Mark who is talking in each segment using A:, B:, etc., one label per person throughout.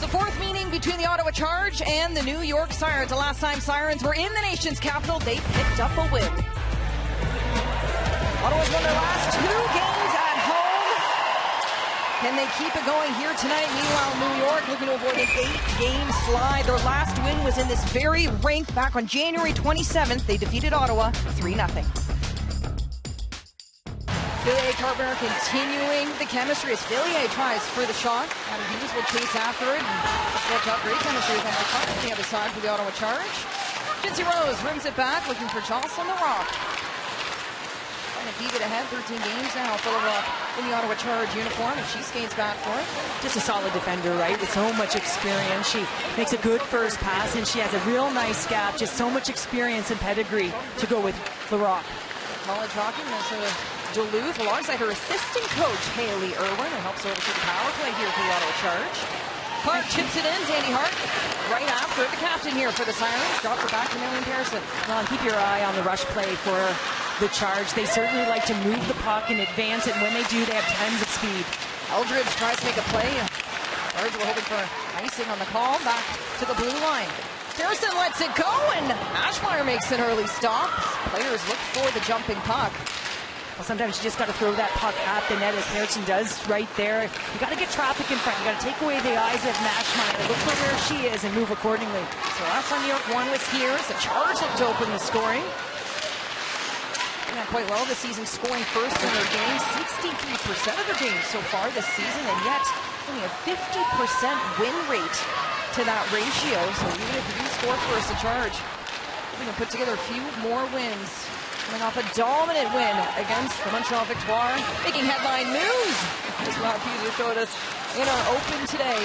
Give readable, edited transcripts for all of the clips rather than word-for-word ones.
A: the fourth meeting between the Ottawa Charge and the New York Sirens. The last time Sirens were in the nation's capital, they picked up a win. Ottawa's won their last 2 games at home. Can they keep it going here tonight? Meanwhile, New York looking to avoid an 8-game slide. Their last win was in this very rink back on January 27th. They defeated Ottawa 3-0. Fillier, Carpenter continuing the chemistry as Fillier tries for the shot. Adam Hughes will chase after it. Built up great chemistry with Henry Clark on the other side for the Ottawa Charge. Jincy Rose rims it back, looking for Jocelyn the Rock. Trying to beat it ahead, 13 games now. Full of Rock in the Ottawa Charge uniform, and she skates back for it.
B: Just a solid defender, right? With so much experience. She makes a good first pass, and she has a real nice gap. Just so much experience and pedigree to go with the Rock.
A: College hockey, Minnesota Duluth, alongside her assistant coach, Haley Irwin, who helps oversee the power play here for the Ottawa Charge. Clark chips it in, Danny Hart right after the captain here for the Sirens. Drops it back to Marion Pearson.
B: Well, and keep your eye on the rush play for the Charge. They certainly like to move the puck and advance it, and when they do, they have tons of speed.
A: Eldridge tries to make a play. Charge were hoping for icing on the call. Back to the blue line. Pearson lets it go, and Ashmeyer makes an early stop. Players look for the jumping puck.
B: Well, sometimes you just got to throw that puck at the net, as Pearson does right there. You got to get traffic in front. You got to take away the eyes of Ashmeyer. Look for where she is and move accordingly.
A: So last time New York won was here. The Charge looked to open the scoring. Not quite well this season, scoring first in their games. 63% of their games so far this season, and yet only a 50% win rate to that ratio. So even if you do score first, the Charge, we're going to put together a few more wins. Coming off a dominant win against the Montreal Victoire, making headline news, as Rob Peter showed us in our open today.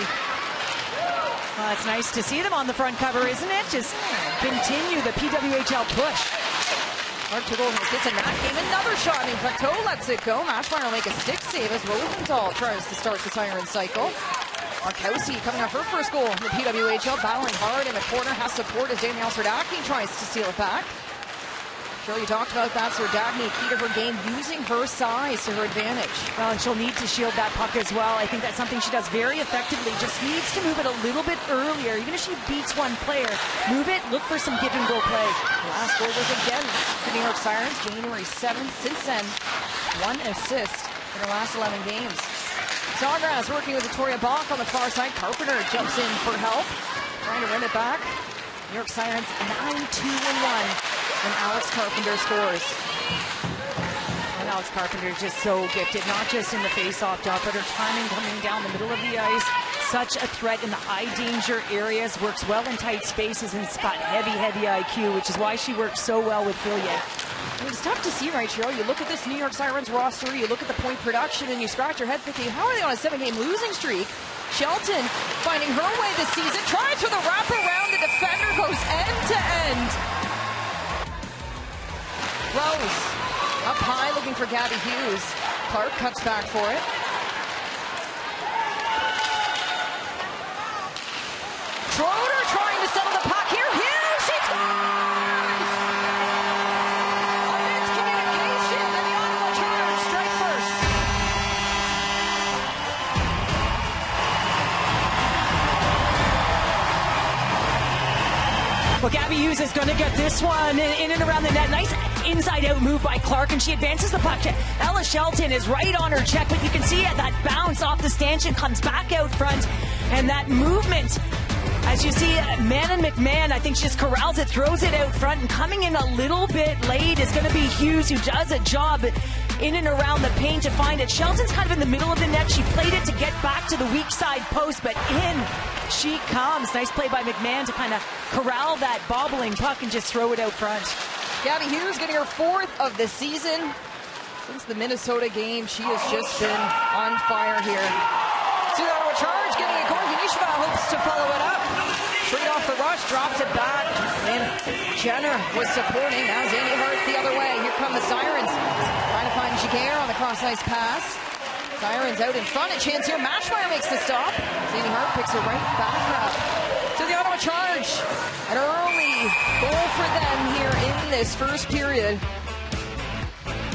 B: Well, it's nice to see them on the front cover, isn't it? Just continue the PWHL push.
A: Mark to goal assists in that game. Another shot, and Plateau lets it go. Ashmeyer will make a stick save as Rosenthal tries to start the Siren cycle. Markowski coming off her first goal in the PWHL, battling hard in the corner, has support as Danielle Serdachny tries to steal it back. Shirley talked about that. Serdachny, key to her game, using her size to her advantage.
B: Well, and she'll need to shield that puck as well. I think that's something she does very effectively. Just needs to move it a little bit earlier. Even if she beats one player, move it, look for some give and go play.
A: The last goal was against the New York Sirens, January 7th. Since then, 1 assist in her last 11 games. Sawgrass working with Victoria Bach on the far side. Carpenter jumps in for help, trying to run it back. New York Sirens 9-2-1. And Alex Carpenter scores.
B: And Alex Carpenter is just so gifted, not just in the face-off dot, but her timing coming down the middle of the ice. Such a threat in the high-danger areas, works well in tight spaces, and it's got heavy IQ, which is why she works so well with Fillier.
A: I mean, it's tough to see, right, Cheryl? You look at this New York Sirens roster, you look at the point production, and you scratch your head thinking, how are they on a 7-game losing streak? Shelton finding her way this season, tries for the wraparound. The defender goes end-to-end. Rose up high looking for Gabby Hughes. Clark cuts back for it. Schroeder trying to settle the puck here. Hughes, she scores! A miscommunication, and the Ottawa Charge strike first.
B: Well, Gabby Hughes is going to get this one in and around the net. Nice inside-out move by Clark, and she advances the puck. Ella Shelton is right on her check, but you can see that bounce off the stanchion comes back out front, and that movement, as you see, Manon McMahon, I think she just corrals it, throws it out front, and coming in a little bit late is going to be Hughes, who does a job in and around the paint to find it. Shelton's kind of in the middle of the net. She played it to get back to the weak side post, but in she comes. Nice play by McMahon to kind of corral that bobbling puck and just throw it out front.
A: Gabby Hughes getting her 4th of the season. Since the Minnesota game, she has just been on fire here. To the Ottawa Charge, getting it going. Yanisheva hopes to follow it up. Straight off the rush, drops it back. And Jenner was supporting. Now Zandy Hart the other way. Here come the Sirens. Trying to find Giguère on the cross-ice pass. Sirens out in front. A chance here. Mashmeyer makes the stop. Zandy Hart picks her right back up. To the Ottawa Charge. An early goal for them here in this first period.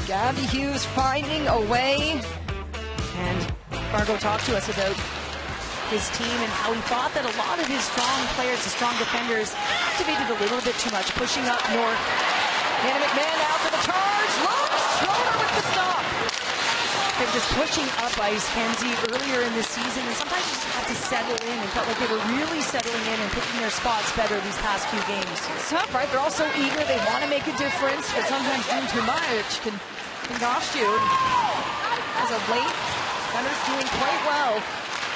A: Gabby Hughes finding a way.
B: And Fargo talked to us about his team and how he thought that a lot of his strong players, the strong defenders, activated a little bit too much, pushing up north.
A: Hannah McMahon out for the charge. Looks, Schroeder with the stop.
B: They were just pushing up ice, Kenzie, earlier in the season, and sometimes you just had to settle in and felt like they were really settling in and picking their spots better these past few games.
A: It's tough, right? They're all so eager. They want to make a difference, but sometimes doing too much can cost you. As of late, Gunner's doing quite well.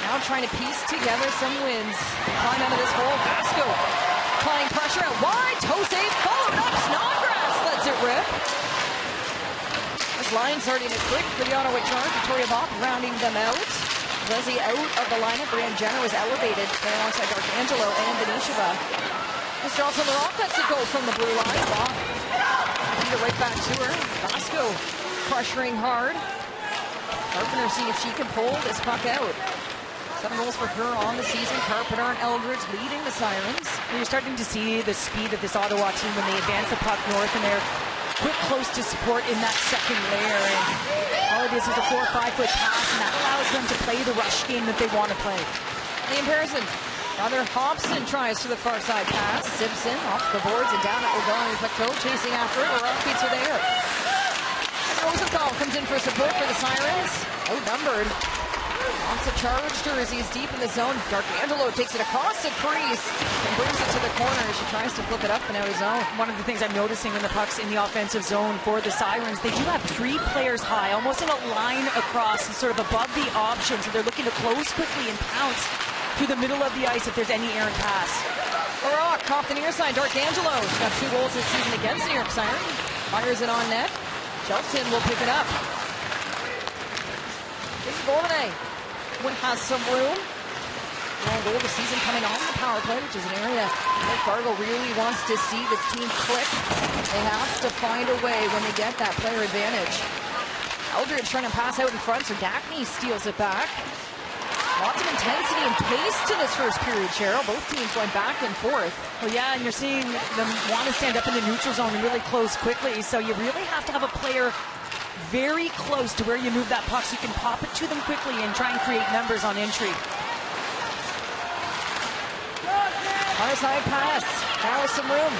A: Now trying to piece together some wins. Climb out of this hole. Vasco applying pressure out wide. Toe save followed up. Snodgrass lets it rip. This line starting to click for the Ottawa Charge. Victoria Bopp rounding them out. Leslie out of the lineup. Brianne Jenner was elevated alongside D'Arcangelo and Benisheva. Mr. Also the Rock lets it go from the blue line. Bopp feed it right back to her. Vasco pressuring hard. Carpenter seeing if she can pull this puck out. 7 goals for her on the season. Carpenter and Eldridge leading the Sirens.
B: You're starting to see the speed of this Ottawa team when they advance the puck north and they're quick close to support in that second layer. And all it is a 4 or 5 foot pass, and that allows them to play the rush game that they want to play.
A: In comparison, Brother Hobson tries for the far side pass. Simpson off the boards and down it will go. Pecto chasing after it. Rock beats her there. Rosenthal comes in for support for the Sirens. Outnumbered. Wants a charge to her as he's deep in the zone. D'Arcangelo takes it across the crease and brings it to the corner as she tries to flip it up and out of zone.
B: One of the things I'm noticing when the puck's in the offensive zone for the Sirens, they do have 3 players high, almost in a line across, and sort of above the option, so they're looking to close quickly and pounce through the middle of the ice if there's any errant pass.
A: Rock off the near side. D'Arcangelo. She's got 2 goals this season against the New York Siren. Fires it on net. Shelton will pick it up. Goldenay has some room. Long goal of the season coming on the power play, which is an area that Fargo really wants to see this team click. They have to find a way when they get that player advantage. Eldridge trying to pass out in front, so Gackney steals it back. Lots of intensity and pace to this first period, Cheryl. Both teams going back and forth.
B: Well, yeah, and you're seeing them want to stand up in the neutral zone and really close quickly, so you really have to have a player very close to where you move that puck so you can pop it to them quickly and try and create numbers on entry.
A: Far side pass. Now with some room.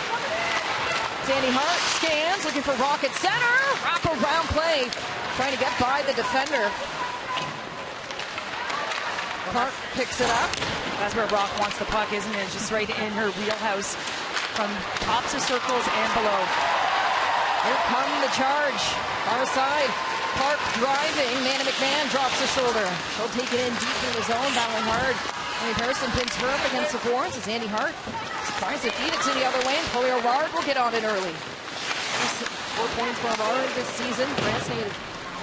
A: Sandy Hart scans, looking for Rock at center. Wrap around play. Trying to get by the defender. Hart picks it up.
B: That's where Rock wants the puck, isn't it? Just right in her wheelhouse from tops of circles and below.
A: Here come the charge. Far side. Park driving. Nana McMahon drops the shoulder. She'll take it in deep in the zone, battling hard. Andy Harrison pins her up against the boards as Andy Hart tries to feed it to the other lane. Chloe O'Rourke will get on it early. 4 points for O'Rourke this season. France native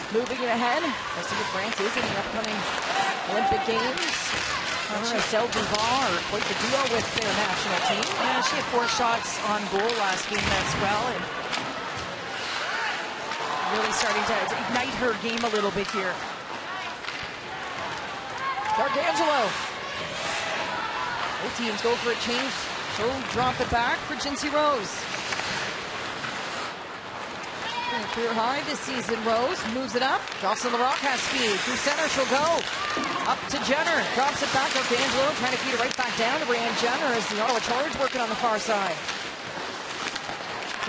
A: moving it ahead. We'll see if France is in the upcoming Olympic Games. Estelle Duval are quite the duo with their national team.
B: Yeah, she had 4 shots on goal last game as well, and really starting to ignite her game a little bit here.
A: D'Arcangelo. Both teams go for a change. She'll drop it back for Jinsey Rose. Career high this season. Rose moves it up. Jocelyn Larocque has speed. Through center, she'll go. Up to Jenner. Drops it back. D'Arcangelo trying to feed it right back down to Brianne Jenner as the Ottawa Charge working on the far side.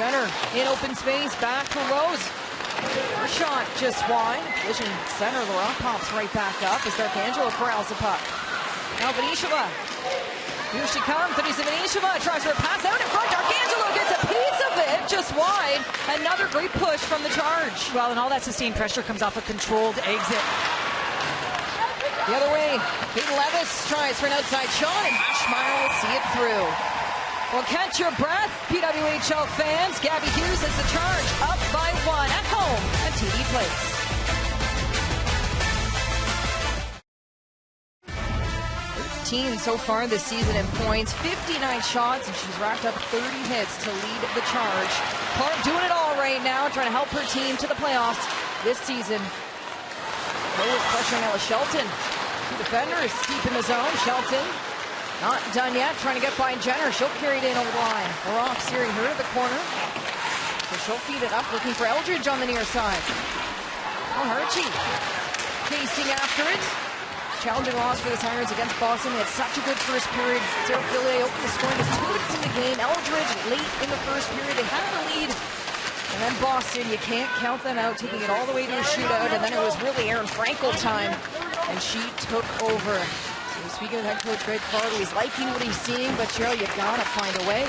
A: Jenner in open space. Back for Rose. Her shot just wide. Vision center. Larocque pops right back up as D'Arcangelo corrals the puck. Now Benisheva. Here she comes. Denise Benisheva tries for a pass out in front. D'Arcangelo gets a piece of it just wide. Another great push from the Charge.
B: Well, and all that sustained pressure comes off a controlled exit.
A: The other way. Peyton Levis tries for an outside shot, and Aschmeyer will see it through. Well, catch your breath, PWHL fans. Gabby Hughes has the Charge up by 1 at home at TD Place. 13 so far this season in points, 59 shots, and she's racked up 30 hits to lead the Charge. Clark doing it all right now, trying to help her team to the playoffs this season. Lowe is pressuring Ella Shelton. 2 defenders deep in the zone. Shelton not done yet, trying to get by Jenner. She'll carry it in over the line. Larocque steering her to the corner. So she'll feed it up, looking for Eldridge on the near side. Oh, Harchi chasing after it. challenging loss for the Sirens against Boston. They had such a good first period. Carpenter and Fillier opened the scoring with 2 minutes in the game. Eldridge late in the first period. They had the lead. And then Boston, you can't count them out, taking it all the way to a shootout. And then it was really Erin Frankel time. And she took over. So speaking of head coach Greg Carter, he's liking what he's seeing, but Cheryl, you gotta find a way.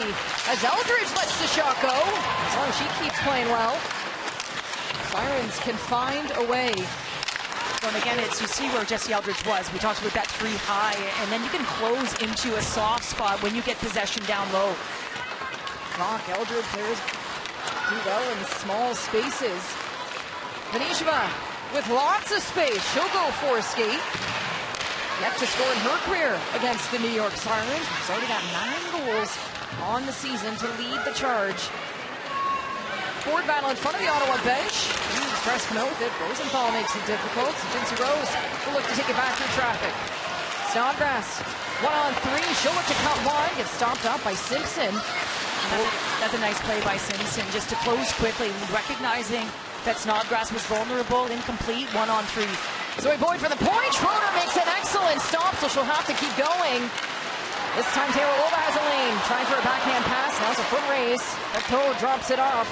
A: As Eldridge lets the shot go, as long as she keeps playing well, Sirens can find a way.
B: Well, and again, you see where Jesse Eldridge was. We talked about that 3 high, and then you can close into a soft spot when you get possession down low.
A: Rock, Eldridge players do well in small spaces. Vanisheva with lots of space. She'll go for a skate. Yet to score in her career against the New York Sirens. She's already got 9 goals on the season to lead the charge. Forward battle in front of the Ottawa bench. Hughes tries to come out with it. Rosenthal makes it difficult. Jincy Rose will look to take it back through traffic. Snodgrass, 1-on-3. She'll look to cut wide. Gets stopped up by Simpson.
B: That's a nice play by Simpson, just to close quickly, recognizing that Snodgrass was vulnerable, incomplete, 1-on-3.
A: Zoe Boyd for the point. Schroeder makes an excellent stop, so she'll have to keep going. This time Taylor Loba has a lane, trying for a backhand pass. Now it's a foot race. Pecto drops it off.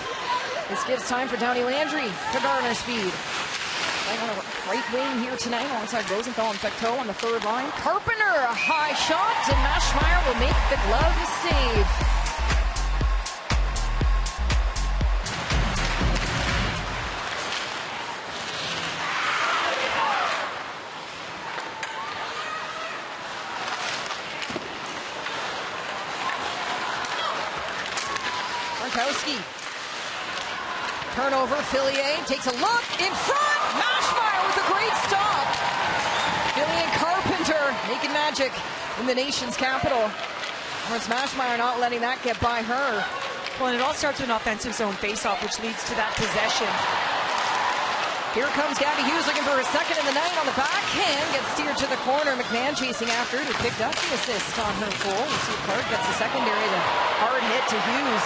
A: This gives time for Downey Landry to garner speed. Playing on a right wing here tonight alongside Rosenthal and Pecto on the third line. Carpenter, a high shot, and Maschmeyer will make the glove save. Markowski. Turnover, Fillier takes a look in front. Maschmeyer with a great stop. Fillier and Carpenter making magic in the nation's capital. Lawrence Maschmeyer not letting that get by her.
B: Well, and it all starts with an offensive zone faceoff, which leads to that possession.
A: Here comes Gabby Hughes looking for her second in the night on the backhand. Gets steered to the corner. McMahon chasing after it. Who picked up the assist on her goal. We see Clark gets the secondary. The hard hit to Hughes.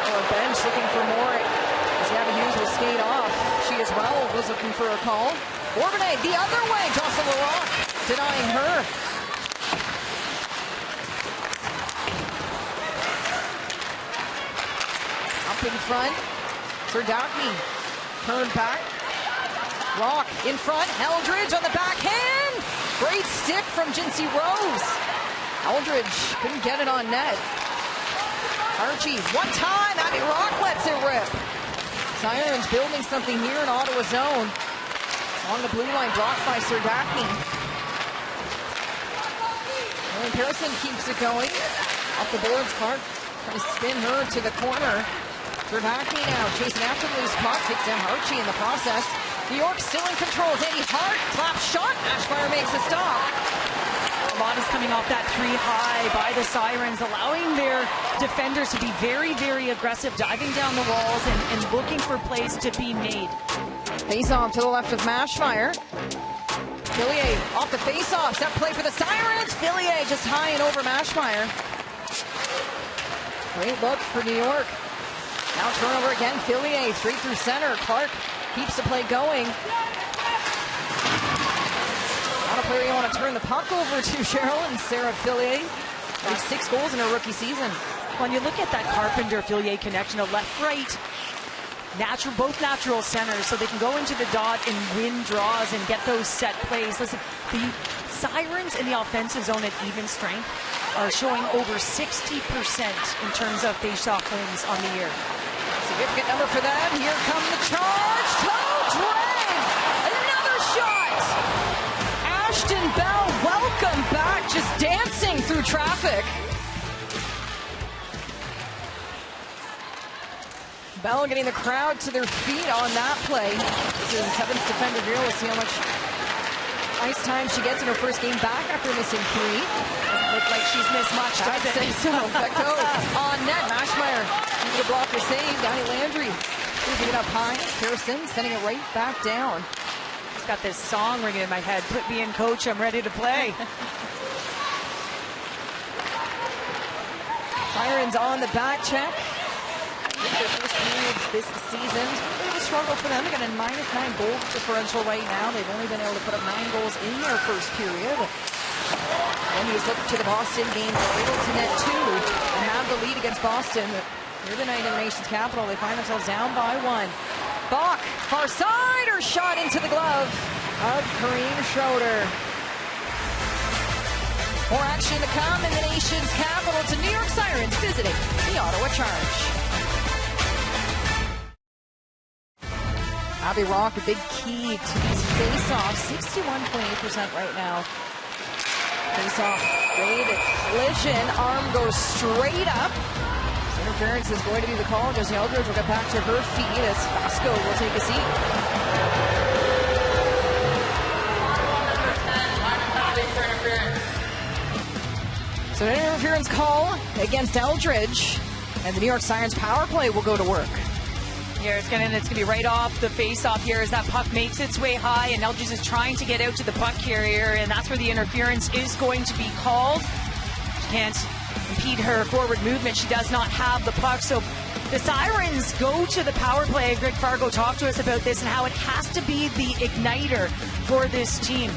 A: Or bench looking for more. As Gabby Hughes will skate off. She as well was looking for a call. Bourbonnais the other way. Jocelyn LaRock denying her. Up in front. Serdachny. Turned back. Rock in front. Eldridge on the backhand. Great stick from Jincy Rose. Eldridge couldn't get it on net. Archie, one time. Abby Rock lets it rip. Sirens building something here in Ottawa zone. On the blue line, blocked by Serdachny. And Pearson keeps it going. Off the boards, Clark trying to spin her to the corner. Serdachny now chasing after the loose puck. Takes down Archie in the process. New York still in control. Eddie Hart, slap shot. Maschmeyer makes a stop.
B: A lot is coming off that 3 high by the Sirens, allowing their defenders to be very, very aggressive, diving down the walls and looking for plays to be made.
A: Face-off to the left of Maschmeyer. Fillier off the face-off. Set play for the Sirens. Fillier just high and over Maschmeyer. Great look for New York. Now turnover again. Fillier straight through center. Clark keeps the play going. Not a player you want to turn the puck over to, Cheryl, and Sarah Fillier. 6 goals in her rookie season.
B: When you look at that Carpenter-Fillier connection, a left-right, both natural centers, so they can go into the dot and win draws and get those set plays. Listen, the Sirens in the offensive zone at even strength are showing over 60% in terms of face-off wins on the year.
A: Significant number for them. Here come the charge. Toe drag. Another shot. Ashton Bell, welcome back. Just dancing through traffic. Bell getting the crowd to their feet on that play. This is 7th defender here. We'll see how much ice time she gets in her first game back after missing 3.
B: Doesn't look like she's missed much, does it?
A: I'd say so. Pecto on net. Maschmeyer needs a blocker save. Downey Landry moving it up high. Pearson sending it right back down.
B: Just got this song ringing in my head. Put me in, coach. I'm ready to play.
A: Sirens on the back check. their first periods this season. It's a bit of a struggle for them. They got a -9 goal differential right now. They've only been able to put up 9 goals in their first period. And you just look to the Boston game. They're able to net 2 and have the lead against Boston. Here the night in the nation's capital, they find themselves down by 1. Bach, far side, or shot into the glove of Kareem Schroeder. More action to come in the nation's capital to New York Sirens visiting the Ottawa Charge. Abby Rock, a big key to these face-offs, 61.8% right now. Face-off, great collision, arm goes straight up. Interference is going to be the call. Josie Eldridge will get back to her feet as Vasco will take a seat. So an interference call against Eldridge, and the New York Sirens power play will go to work.
B: Here it's gonna be right off the face-off here as that puck makes its way high, and Eldridge is trying to get out to the puck carrier, and that's where the interference is going to be called. She can't impede her forward movement. She does not have the puck, so the Sirens go to the power play. Greg Fargo talked to us about this and how it has to be the igniter for this team.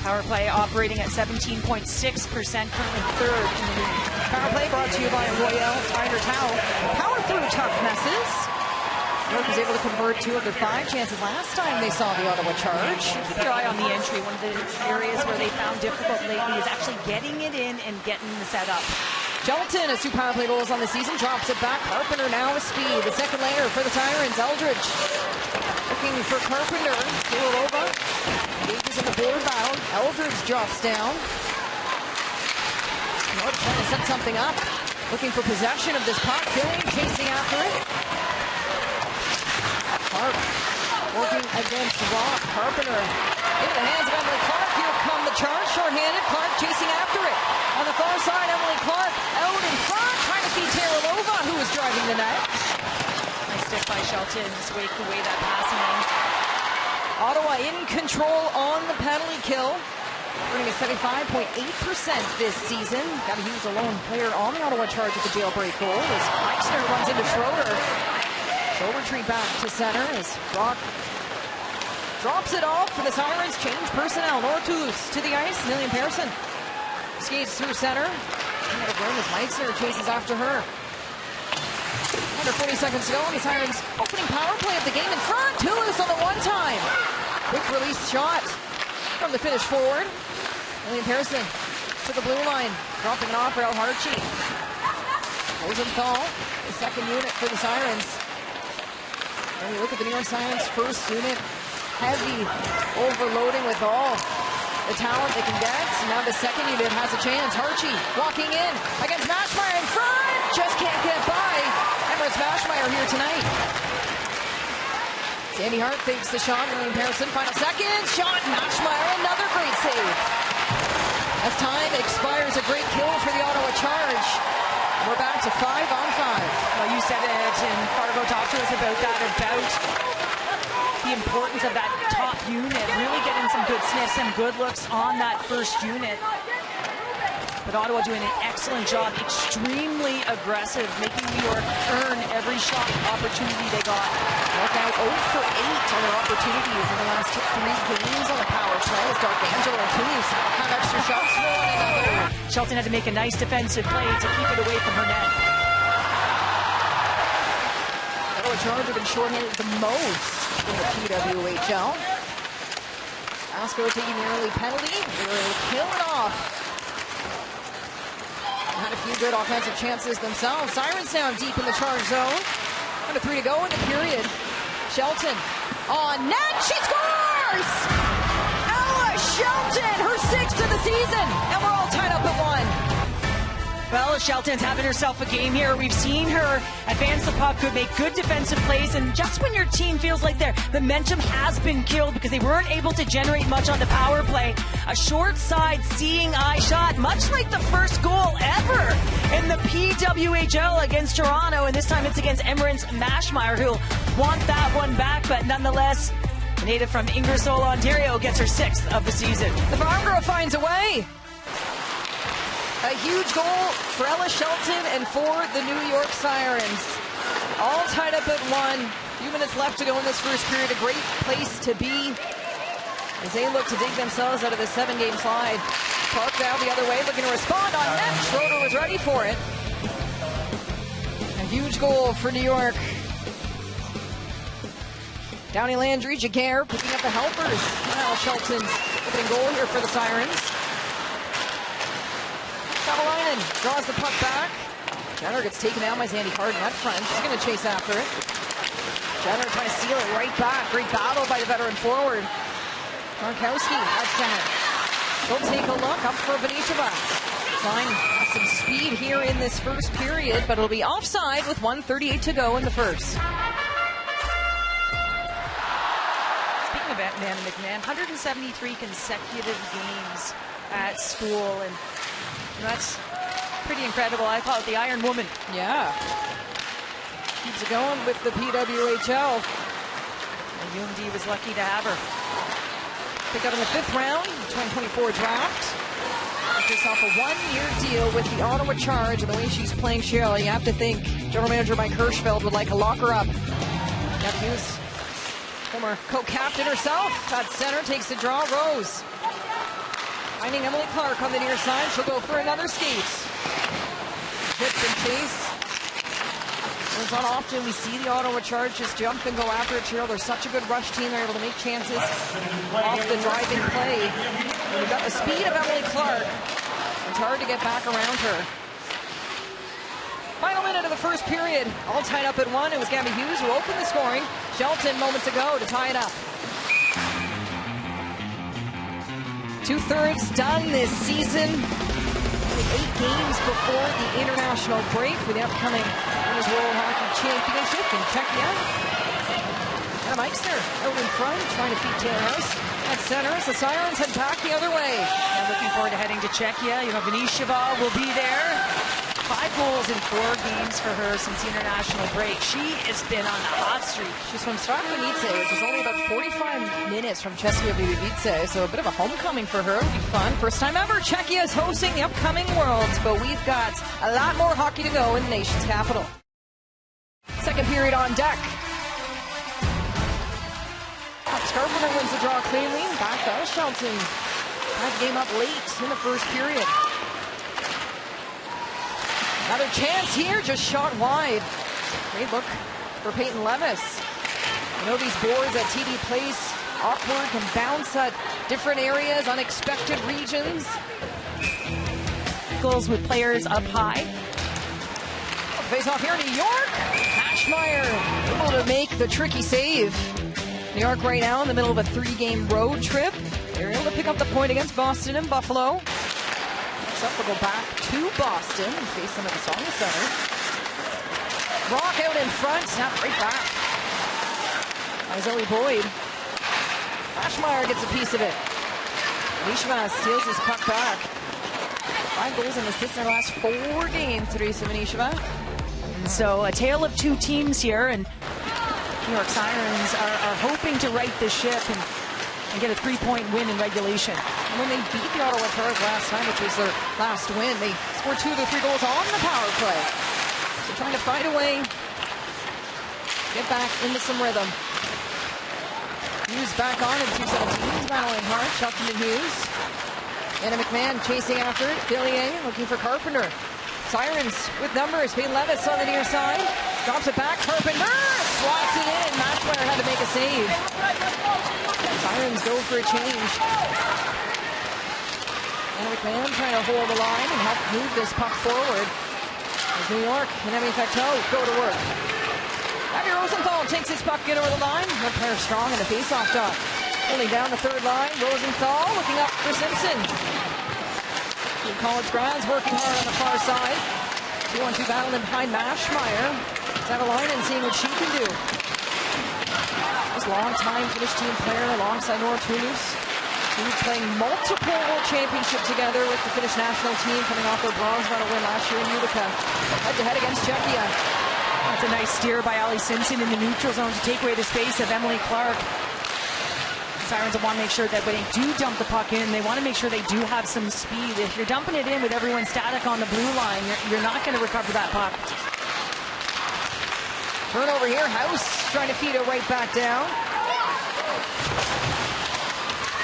B: Power play operating at 17.6%, currently third in the league.
A: Power play brought to you by Royale Tiger Towel. Power through tough messes. New York was able to convert 2 of their 5 chances last time they saw the Ottawa Charge.
B: Keep your eye on the entry. One of the areas where they found difficult lately is actually getting it in and getting the setup.
A: Shelton has 2 power play goals on the season, drops it back. Carpenter now with speed. The second layer for the Sirens. Eldridge looking for Carpenter. Kirilova engages in the board battle. Eldridge drops down. North trying to set something up. Looking for possession of this puck. Fillier chasing after it. Clark working against Rock. Carpenter into the hands of Emily Clark. Here come the Charge. Short-handed. Clark chasing after it. On the far side, Emily Clark out in front. Trying to feed Kirilova, who is driving the net.
B: Nice stick by Shelton. Just wake away that passing lane.
A: Ottawa in control on the penalty kill. Running at 75.8% this season. Got to use a lone player on the Ottawa Charge at the jailbreak goal as Meister runs into Schroeder. She'll retreat back to center as Rock drops it off for the Sirens. Change personnel. Nortus to the ice. Lillian Pearson skates through center. Out of room as Meister chases after her. Under 40 seconds to go, and the Sirens opening power play of the game in front. Toulouse on the one-time. Quick release shot from the finish forward. Lillian Pearson to the blue line, dropping it off for El Harchi. Rosenthal, the second unit for the Sirens. And you look at the New York Sirens first unit, heavy, overloading with all the talent they can get. So now the second unit has a chance. Harchi walking in against Mashmeyer in front, just can't get by. Emirates Mashmeyer here tonight. Sandy Hart fakes the shot. Lillian Pearson, final second shot. Mashmeyer, another great save. As time expires, a great kill for the Ottawa Charge. We're back to 5-on-5.
B: Well, you said it, and Fargo talked to us about that, about the importance of that top unit, really getting some good sniffs, some good looks on that first unit. But Ottawa doing an excellent job, extremely aggressive, making New York earn every shot opportunity they got.
A: York out 0 for 8 on their opportunities in the last 3 games on the power play. As D'Angelo and Toulouse have extra shots for one another.
B: Shelton had to make a nice defensive play to keep it away from her net.
A: Ottawa Charge have been shorthanded the most in the PWHL. Vasco taking the early penalty. They were able to kill it off. Had a few good offensive chances themselves. Sirens now deep in the Charge zone. Under 3 to go in the period. Shelton on net. She scores! Ella Shelton, her 6th of the season. And we're all tied up at 1.
B: Well, Shelton's having herself a game here. We've seen her advance the puck, could make good defensive plays, and just when your team feels like their momentum has been killed because they weren't able to generate much on the power play, a short side seeing eye shot, much like the first goal ever in the PWHL against Toronto, and this time it's against Emirates Mashmeyer, who'll want that one back, but nonetheless, the native from Ingersoll, Ontario, gets her 6th of the season.
A: The Farm Girl finds a way. A huge goal for Ella Shelton and for the New York Sirens. All tied up at 1. A few minutes left to go in this first period. A great place to be as they look to dig themselves out of the 7-game slide. Clark now the other way, looking to respond on net. Schroeder was ready for it. A huge goal for New York. Downey Landry, Jaguar picking up the helpers. Ella Shelton's opening goal here for the Sirens. Savalainen draws the puck back. Jenner gets taken down by Zandy Harden up front. She's going to chase after it. Jenner trying to steal it right back. Great battle by the veteran forward. Markowski at center. She'll take a look up for Benisheva. Sign some speed here in this first period, but it'll be offside with 1:38 to go in the first.
B: Speaking of Amanda McMahon, 173 consecutive games at school, and that's pretty incredible. I call it the Iron Woman.
A: Yeah. Keeps it going with the PWHL.
B: And UMD was lucky to have her.
A: Picked up in the 5th round, 2024 draft. Picked herself a 1-year deal with the Ottawa Charge, and the way she's playing, Cheryl, you have to think General Manager Mike Hirschfeld would like to lock her up. Gabby Hughes, former co-captain herself, at center, takes the draw. Rose finding Emily Clark on the near side. She'll go for another skate. Hit and chase. It's not often we see the Ottawa Charge just jump and go after it. Cheryl, they're such a good rush team. They're able to make chances off the driving play. And we've got the speed of Emily Clark. It's hard to get back around her. Final minute of the first period. All tied up at 1. It was Gabby Hughes who opened the scoring. Shelton moments ago to tie it up. 2/3 done this season. 8 games before the international break for the upcoming Women's World Hockey Championship in Czechia. Anna Meixner out in front, trying to feed Taylor House at center as the Sirens head back the other way.
B: And looking forward to heading to Czechia. You know, Benisheva will be there. 5 goals in 4 games for her since the international break. She has been on a hot streak.
A: She's from Strakonice, which is only about 45 minutes from Česká Budějovice, so a bit of a homecoming for her. It'll be fun. First time ever, Czechia is hosting the upcoming Worlds, but we've got a lot more hockey to go in the nation's capital. Second period on deck. Carpenter wins the draw cleanly. Back to Shelton. Had the game up late in the first period. Another chance here, just shot wide. Great look for Peyton Levis. You know these boards at TD Place, awkward, can bounce at different areas, unexpected regions.
B: Goals with players up high.
A: Face off here in New York. Ashmeyer able to make the tricky save. New York right now in the middle of a 3-game road trip. They're able to pick up the point against Boston and Buffalo. Up, we'll go back to Boston and face them at the Sauna Center. Rock out in front, snap right back by Zoe Boyd. Ashmeyer gets a piece of it. Benisheva steals his puck back. 5 goals and assists in the last 4 games, Teresa Benisheva.
B: So a tale of 2 teams here, and New York Sirens are hoping to right the ship and get a 3-point win in regulation.
A: And when they beat the Ottawa Charge last time, which was their last win, they scored 2 of the 3 goals on the power play. So trying to find a way, get back into some rhythm. Hughes back on in 2:17, battling hard. Shelton and Hughes. Anna McMahon chasing after it. Fillier looking for Carpenter. Sirens with numbers. Peyton Levis on the near side. Drops it back. Carpenter slots it in. Matchware had to make a save. Sirens go for a change. Anna McMahon trying to hold the line and help move this puck forward. As New York and Emmy Facteau go to work. Abby Rosenthal takes his puck in over the line. Her player strong in the face-off dot. Only down the 3rd line. Rosenthal looking up for Simpson. 2 college grads working hard on the far side. 2-on-2 battle in behind Mashmeyer. Savalainen seeing what she can do. This long-time Finnish team player alongside Nora Toulouse. Playing multiple World Championships together with the Finnish national team, coming off their bronze medal win last year in Utica. Head-to-head against Czechia.
B: That's a nice steer by Allie Simpson in the neutral zone to take away the space of Emily Clark. Sirens will want to make sure that when they do dump the puck in, they want to make sure they do have some speed. If you're dumping it in with everyone static on the blue line, you're not going to recover that puck.
A: Turnover here. House trying to feed it right back down.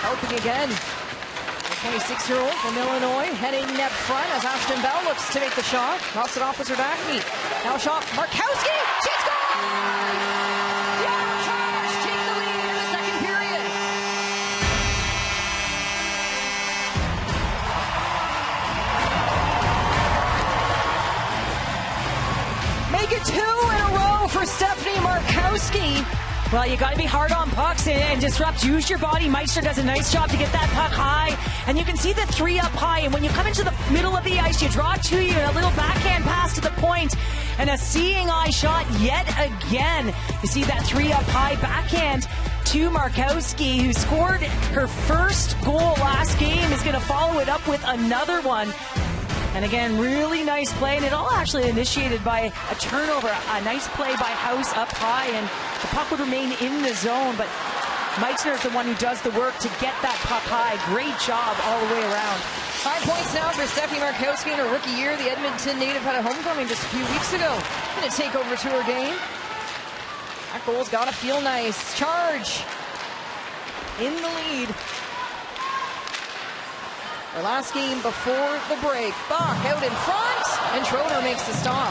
A: Helping again. The 26-year-old from Illinois heading net front as Ashton Bell looks to make the shot. Drops it off with Zerdachny. Now shot. Markowski. She scores! The Ottawa Chargers take the lead in the second period. Make it 2 in a row for Stephanie Markowski.
B: Well, you got to be hard on pucks and disrupt. Use your body. Meister does a nice job to get that puck high. And you can see the 3 up high. And when you come into the middle of the ice, you draw to you a little backhand pass to the point and a seeing eye shot yet again. You see that 3 up high backhand to Markowski, who scored her first goal last game, is going to follow it up with another one. And again, really nice play, and it all actually initiated by a turnover. A nice play by House up high, and the puck would remain in the zone, but Meister is the one who does the work to get that puck high. Great job all the way around.
A: 5 points now for Stephanie Markowski in her rookie year. The Edmonton native had a homecoming just a few weeks ago. Going to take over to her game. That goal's got to feel nice. Charge in the lead. Our last game before the break. Bach out in front, and Schroeder makes the stop.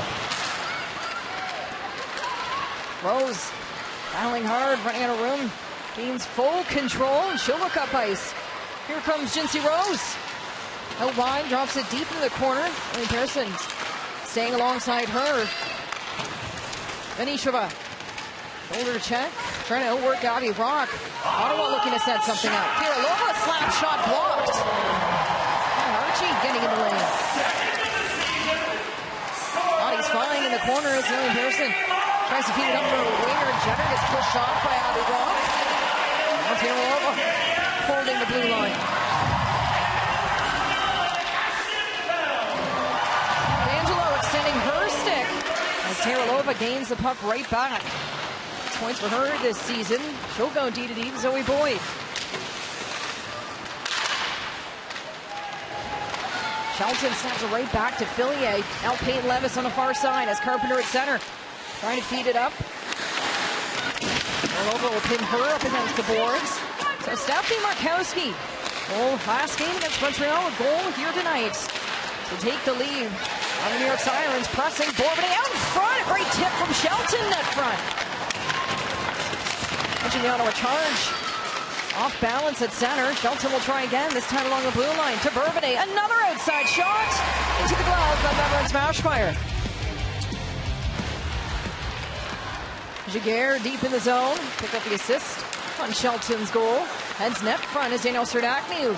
A: Rose battling hard, running out of room. Gains full control, and she'll look up ice. Here comes Jinsey Rose. Out wide, drops it deep into the corner. Elaine Pearson staying alongside her. Venisheva. Shoulder check. Trying to outwork Abby Rock. Ottawa looking to set something up. Kirillova, slap shot blocked. Archie getting in the lane. Body's flying in the corner as Elaine Pearson tries to feed it up for a winger. Jenner gets pushed off by Abby Rock. Now Kirillova holding the blue line. Angelo extending her stick as Kirillova gains the puck right back. 6 points for her this season. She'll go D-to-D to Zoe Boyd. Shelton snaps it right back to Fillier. Now Peyton Levis on the far side as Carpenter at center. Trying to feed it up. Kirillova will pin her up against the boards. So Stephanie Markowski. Goal last game against Montreal. A goal here tonight to take the lead on the New York Sirens. Pressing Bourbonnais out in front. A great tip from Shelton net front. Watching the Ottawa Charge. Off balance at center. Shelton will try again, this time along the blue line to Bourbonnais. Another outside shot into the glove of Everett Smashmeyer. Giguère deep in the zone. Pick up the assist on Shelton's goal. Heads net front is Danielle Serdachny, who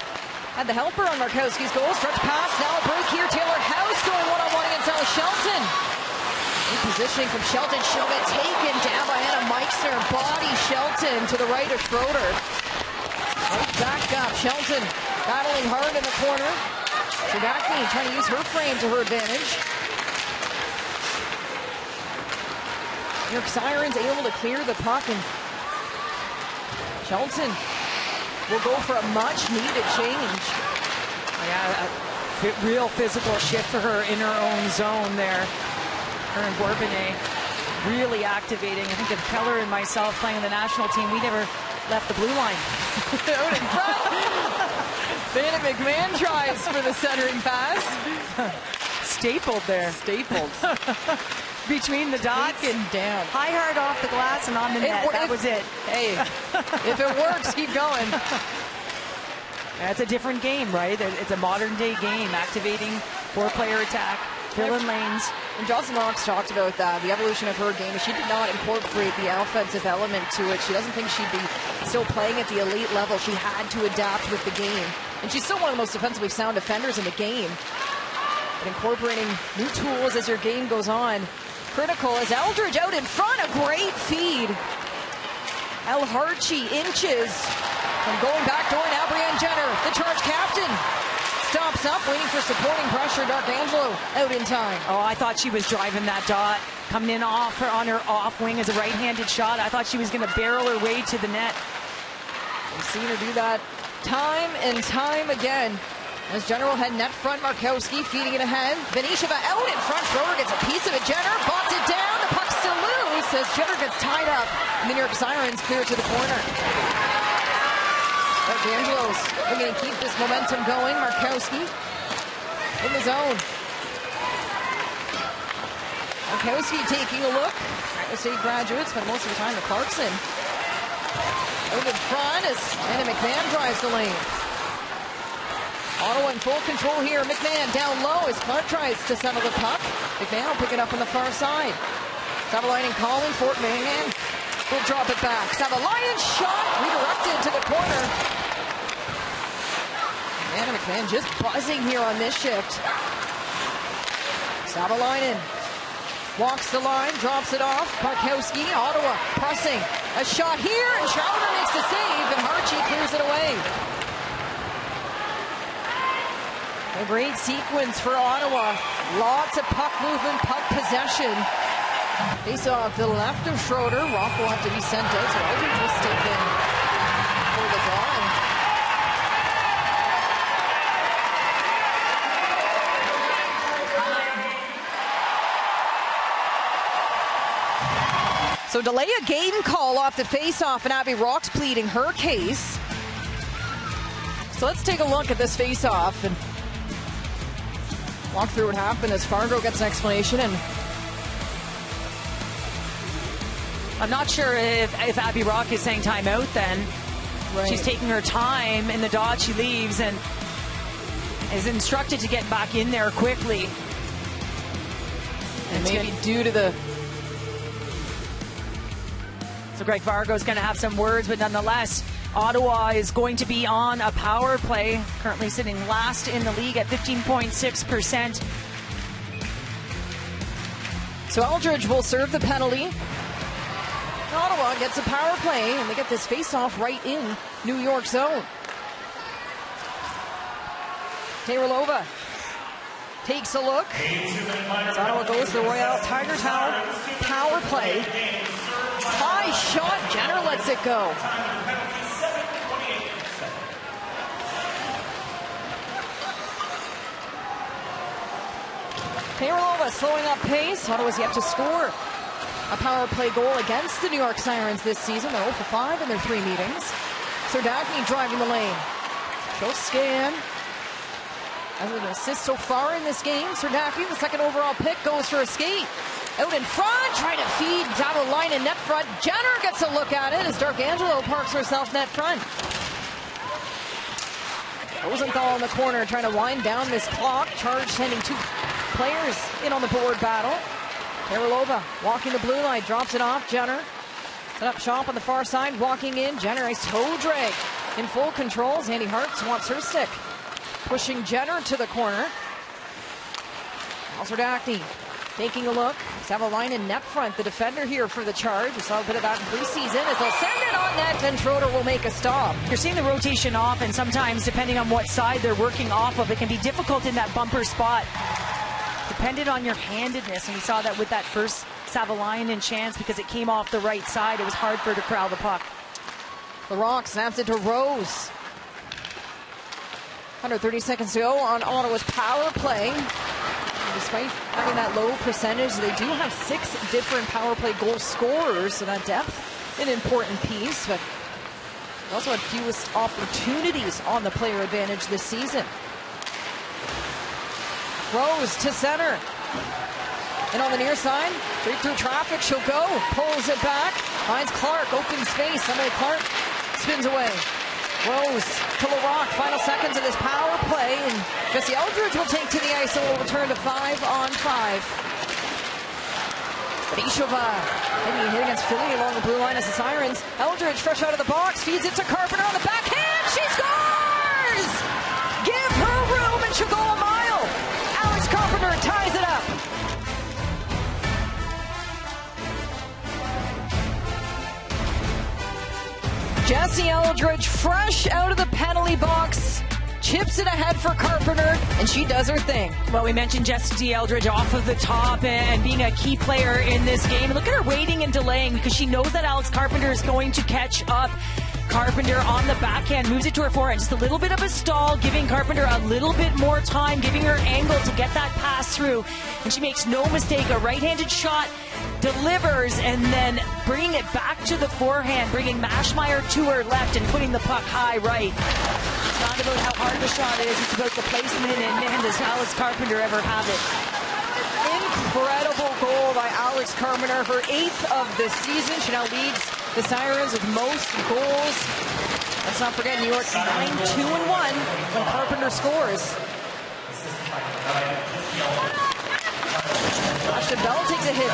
A: had the helper on Markowski's goal. Stretch pass, now a break here. Taylor House going one-on-one against Ella Shelton. In positioning from Shelton. She'll get taken down by Anna Meister. Body Shelton to the right of Schroeder. Right back up. Shelton battling hard in the corner. Serdachny trying to use her frame to her advantage. New York Sirens able to clear the puck, and Shelton will go for a much needed change.
B: Yeah, a real physical shift for her in her own zone there. Her and Bourbonnais really activating. I think of Keller and myself playing the national team, we never left the blue line.
A: Out in front. Vanna McMahon tries for the centering pass.
B: Stapled there.
A: Stapled.
B: Between the dots.
A: Taken down.
B: High hard off the glass and on the net. That was it.
A: Hey, if it works, keep going.
B: That's a different game, right? It's a modern day game, activating 4-player attack, filling lanes.
A: And Jocelyn Rocks talked about that, the evolution of her game. She did not incorporate the offensive element to it. She doesn't think she'd be still playing at the elite level. She had to adapt with the game. And she's still one of the most defensively sound defenders in the game. But incorporating new tools as your game goes on. Critical as Eldridge out in front. A great feed. El Harchi inches from going back door. Now Brianne Jenner, the Charge captain, stops up, waiting for supporting pressure. D'Arcangelo out in time.
B: Oh, I thought she was driving that dot, coming in off her on her off wing as a right-handed shot. I thought she was going to barrel her way to the net.
A: We've seen her do that time and time again. As Jenner will head net front, Markowski feeding it ahead. Benisheva out in front. Schroeder gets a piece of it. Jenner bots it down. The puck's still loose as Jenner gets tied up. And the New York Sirens clear to the corner. D'Angelo's looking to keep this momentum going. Markowski in the zone. Markowski taking a look. Iowa State graduate, spent most of the time at Clarkson. Out in front as Anna McMahon drives the lane. Ottawa in full control here. McMahon down low as Clark tries to settle the puck. McMahon will pick it up on the far side. Savalainen calling for it. McMahon will drop it back. Savalainen shot redirected to the corner. Anna McMahon just buzzing here on this shift. Savalainen walks the line, drops it off. Markowski, Ottawa pressing. A shot here, and Schroeder makes the save, and Harchi clears it away. A great sequence for Ottawa. Lots of puck movement, puck possession. Face off to the left of Schroeder. Rock will have to be sent out, so Eldridge will step in for the draw. So delay a game call off the face-off, and Abby Rock's pleading her case. So let's take a look at this face-off and walk through what happened as Fargo gets an explanation. And
B: I'm not sure if Abby Rock is saying timeout then. Right. She's taking her time in the dot. She leaves and is instructed to get back in there quickly.
A: And maybe due to the...
B: So Greg Fargo's going to have some words, but nonetheless, Ottawa is going to be on a power play, currently sitting last in the league at 15.6%.
A: So Eldridge will serve the penalty. Ottawa gets a power play, and they get this face-off right in New York zone. Taylorlova takes a look. As Ottawa goes to the Royale Tiger Tower power play. High shot, Jenner lets it go. Taylorova slowing up pace. Ottawa's yet to score a power play goal against the New York Sirens this season. They're 0 for 5 in their 3 meetings. Serdachny driving the lane. Show scan. As an assist so far in this game, Serdachny, the second overall pick, goes for a skate. Out in front, trying to feed down the line in net front. Jenner gets a look at it as D'Angelo parks herself net front. Rosenthal in the corner trying to wind down this clock. Charge sending 2 players in on the board battle. Taylorova walking the blue line, drops it off. Jenner set up shop on the far side, walking in. Jenner, a toe drag in full control. Andy Hart wants her stick. Pushing Jenner to the corner. Serdachny taking a look. Savalainen net front, the defender here for the Charge. We saw a bit of that in preseason as they'll send it on net, and Schroeder will make a stop.
B: You're seeing the rotation off, and sometimes, depending on what side they're working off of, it can be difficult in that bumper spot. Dependent on your handedness, and we saw that with that first Savalainen chance because it came off the right side. It was hard for her to corral the puck.
A: The Rock snaps it to Rose. 130 seconds to go on Ottawa's power play. Despite having that low percentage, they do have 6 different power play goal scorers, so that depth, an important piece, but they also had fewest opportunities on the player advantage this season. Rose to center. And on the near side, straight through traffic, she'll go. Pulls it back, finds Clark, open space. Emily Clark spins away. Rose to LaRock, final seconds of this power play, and Jesse Eldridge will take to the ice and will return to 5-on-5. Benisheva maybe hit against Fillier along the blue line as the Sirens. Eldridge fresh out of the box, feeds it to Carpenter on the backhand. She scores! Give her room and she'll go a mile. Alex Carpenter ties it up. Jesse Eldridge, fresh out of the penalty box, chips it ahead for Carpenter, and she does her thing.
B: Well, we mentioned Jesse Eldridge off of the top and being a key player in this game. Look at her waiting and delaying because she knows that Alex Carpenter is going to catch up. Carpenter on the backhand, moves it to her forehand. Just a little bit of a stall, giving Carpenter a little bit more time, giving her angle to get that pass through. And she makes no mistake, a right-handed shot, delivers, and then bringing it back to the forehand, bringing Maschmeyer to her left and putting the puck high right. It's not about how hard the shot is, it's about the placement, and man, does Alex Carpenter ever have it.
A: Incredible goal by Alex Carpenter, her 8th of the season. She now leads the Sirens with most goals. Let's not forget New York 9-2-1 when Carpenter scores. Ashton Bell takes a hit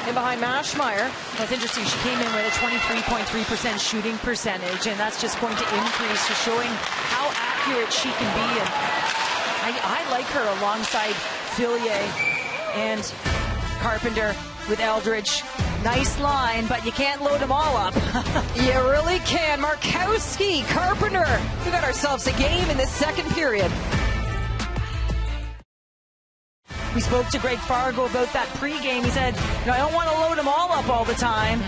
A: in behind Maschmeyer.
B: Well, it's interesting, she came in with a 23.3% shooting percentage, and that's just going to increase, just showing how accurate she can be. And I like her alongside Fillier and Carpenter with Eldridge. Nice line, but you can't load them all up.
A: You really can. Markowski, Carpenter. We got ourselves a game in this second period.
B: We spoke to Greg Fargo about that pregame. He said, I don't want to load them all up all the time,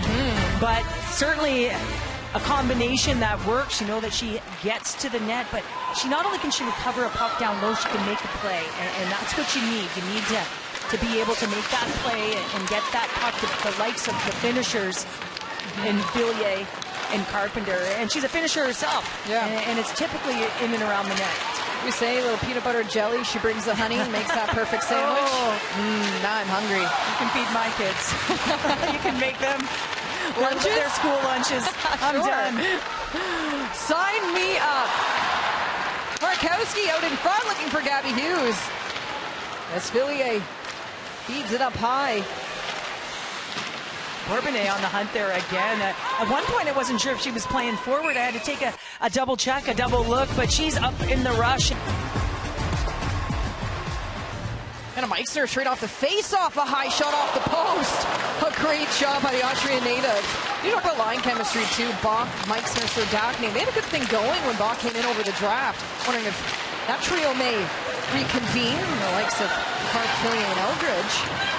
B: but certainly a combination that works. You know that she gets to the net, but she not only can she recover a puck down low, she can make a play, and that's what you need. You need to be able to make that play and get that puck to the likes of the finishers in Fillier and Carpenter. And she's a finisher herself.
A: Yeah.
B: And it's typically in and around the net.
A: We say a little peanut butter jelly. She brings the honey and makes that perfect sandwich. Now I'm hungry.
B: You can feed my kids. You can make them
A: lunches?
B: Their school lunches. I'm done.
A: Sign me up. Markowski out in front looking for Gabby Hughes. As Fillier feeds it up high.
B: Bourbonnais on the hunt there again. At one point, I wasn't sure if she was playing forward. I had to take a double check, a double look, but she's up in the rush.
A: And a Meister straight off the face-off, a high shot off the post. A great shot by the Austrian native. You talk about line chemistry too. Bach, Meister, Serdachny. They had a good thing going when Bach came in over the draft. Wondering if that trio may reconvene. The likes of Clark, Fillier, and Eldridge.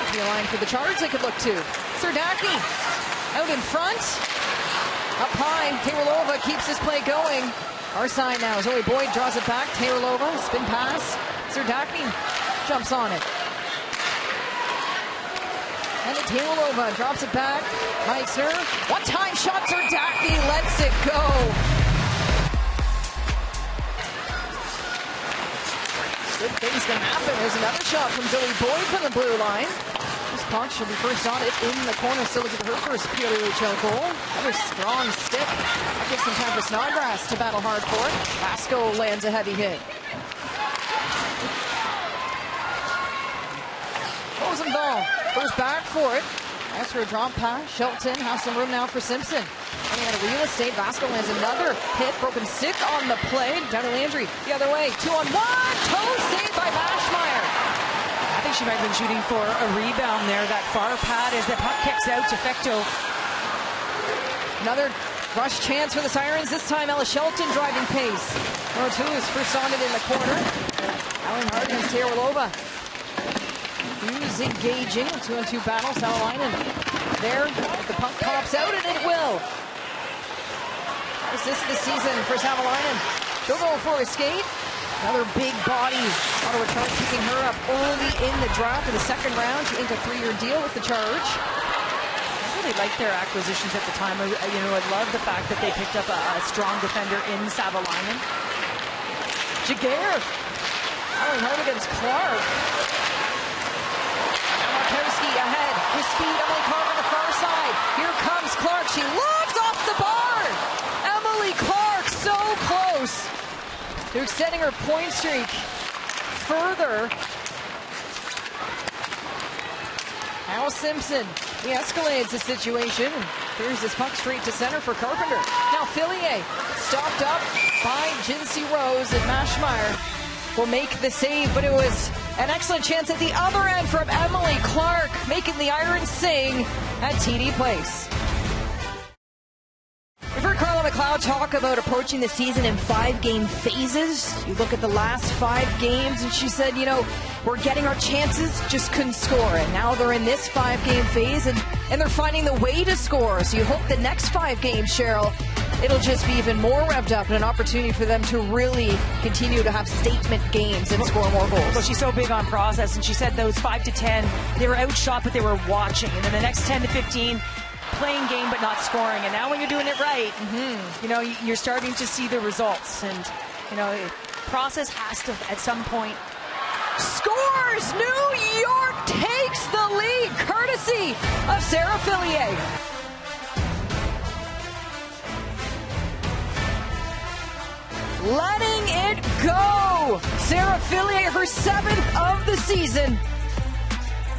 A: Could be a line for the Chargers they could look to. Serdachny out in front. Up high, Taylorlova keeps this play going. Our side now, Zoe Boyd draws it back. Taylorlova, spin pass. Serdachny jumps on it. And Taylorlova drops it back. Meister, one-time shot. Serdachny lets it go. Good things can happen. There's another shot from Zoe Boyd from the blue line. This puck should be first on it in the corner. Still looking for her first PWHL goal. Another strong stick. That gives some time for Snodgrass to battle hard for it. Vasco lands a heavy hit. Rosenthal goes back for it. That's for a drop pass. Shelton has some room now for Simpson. Running out of real estate. Vasco lands another hit. Broken stick on the play. Down to Landry. The other way. 2-on-1. Toe saved by Maschmeyer.
B: I think she might have been shooting for a rebound there. That far pad as the puck kicks out to Fecto.
A: Another rush chance for the Sirens. This time Ella Shelton driving pace. Number 2 is first on it in the corner. Alan Hart against Taylorlova. Hughes engaging. 2-on-2 battle. Savalainen there. If the puck pops out, and it will. This is the season for Savalainen. She'll go for a skate. Another big body. Ottawa Charge picking her up early in the draft in the second round. She inked a 3-year deal with the Charge.
B: I really liked their acquisitions at the time. I love the fact that they picked up a strong defender in Savalainen.
A: Jaguar. Alan Hart against Clark. Markowski ahead. His speed. Emily Clark on the far side. Here comes Clark. She lobs off the bar. Emily Clark so close to extending her point streak further. Al Simpson, he escalates the situation and clears this puck straight to center for Carpenter. Now Fillier stopped up by Jinsey Rose, and Maschmeyer will make the save, but it was an excellent chance at the other end from Emily Clark, making the Irons sing at TD Place. We've heard Carla McLeod talk about approaching the season in 5-game phases. You look at the last 5 games, and she said, we're getting our chances, just couldn't score. And now they're in this 5-game phase, and they're finding the way to score. So you hope the next 5 games, Cheryl, it'll just be even more revved up and an opportunity for them to really continue to have statement games and score more goals.
B: Well, she's so big on process, and she said those 5 to 10, they were outshot, but they were watching. And then the next 10 to 15, playing game but not scoring. And now when you're doing it right, you know, you're starting to see the results. And, you know, process has to, at some point,
A: scores! New York takes the lead, courtesy of Sarah Fillier. Letting it go! Sarah Fillier, her 7th of the season,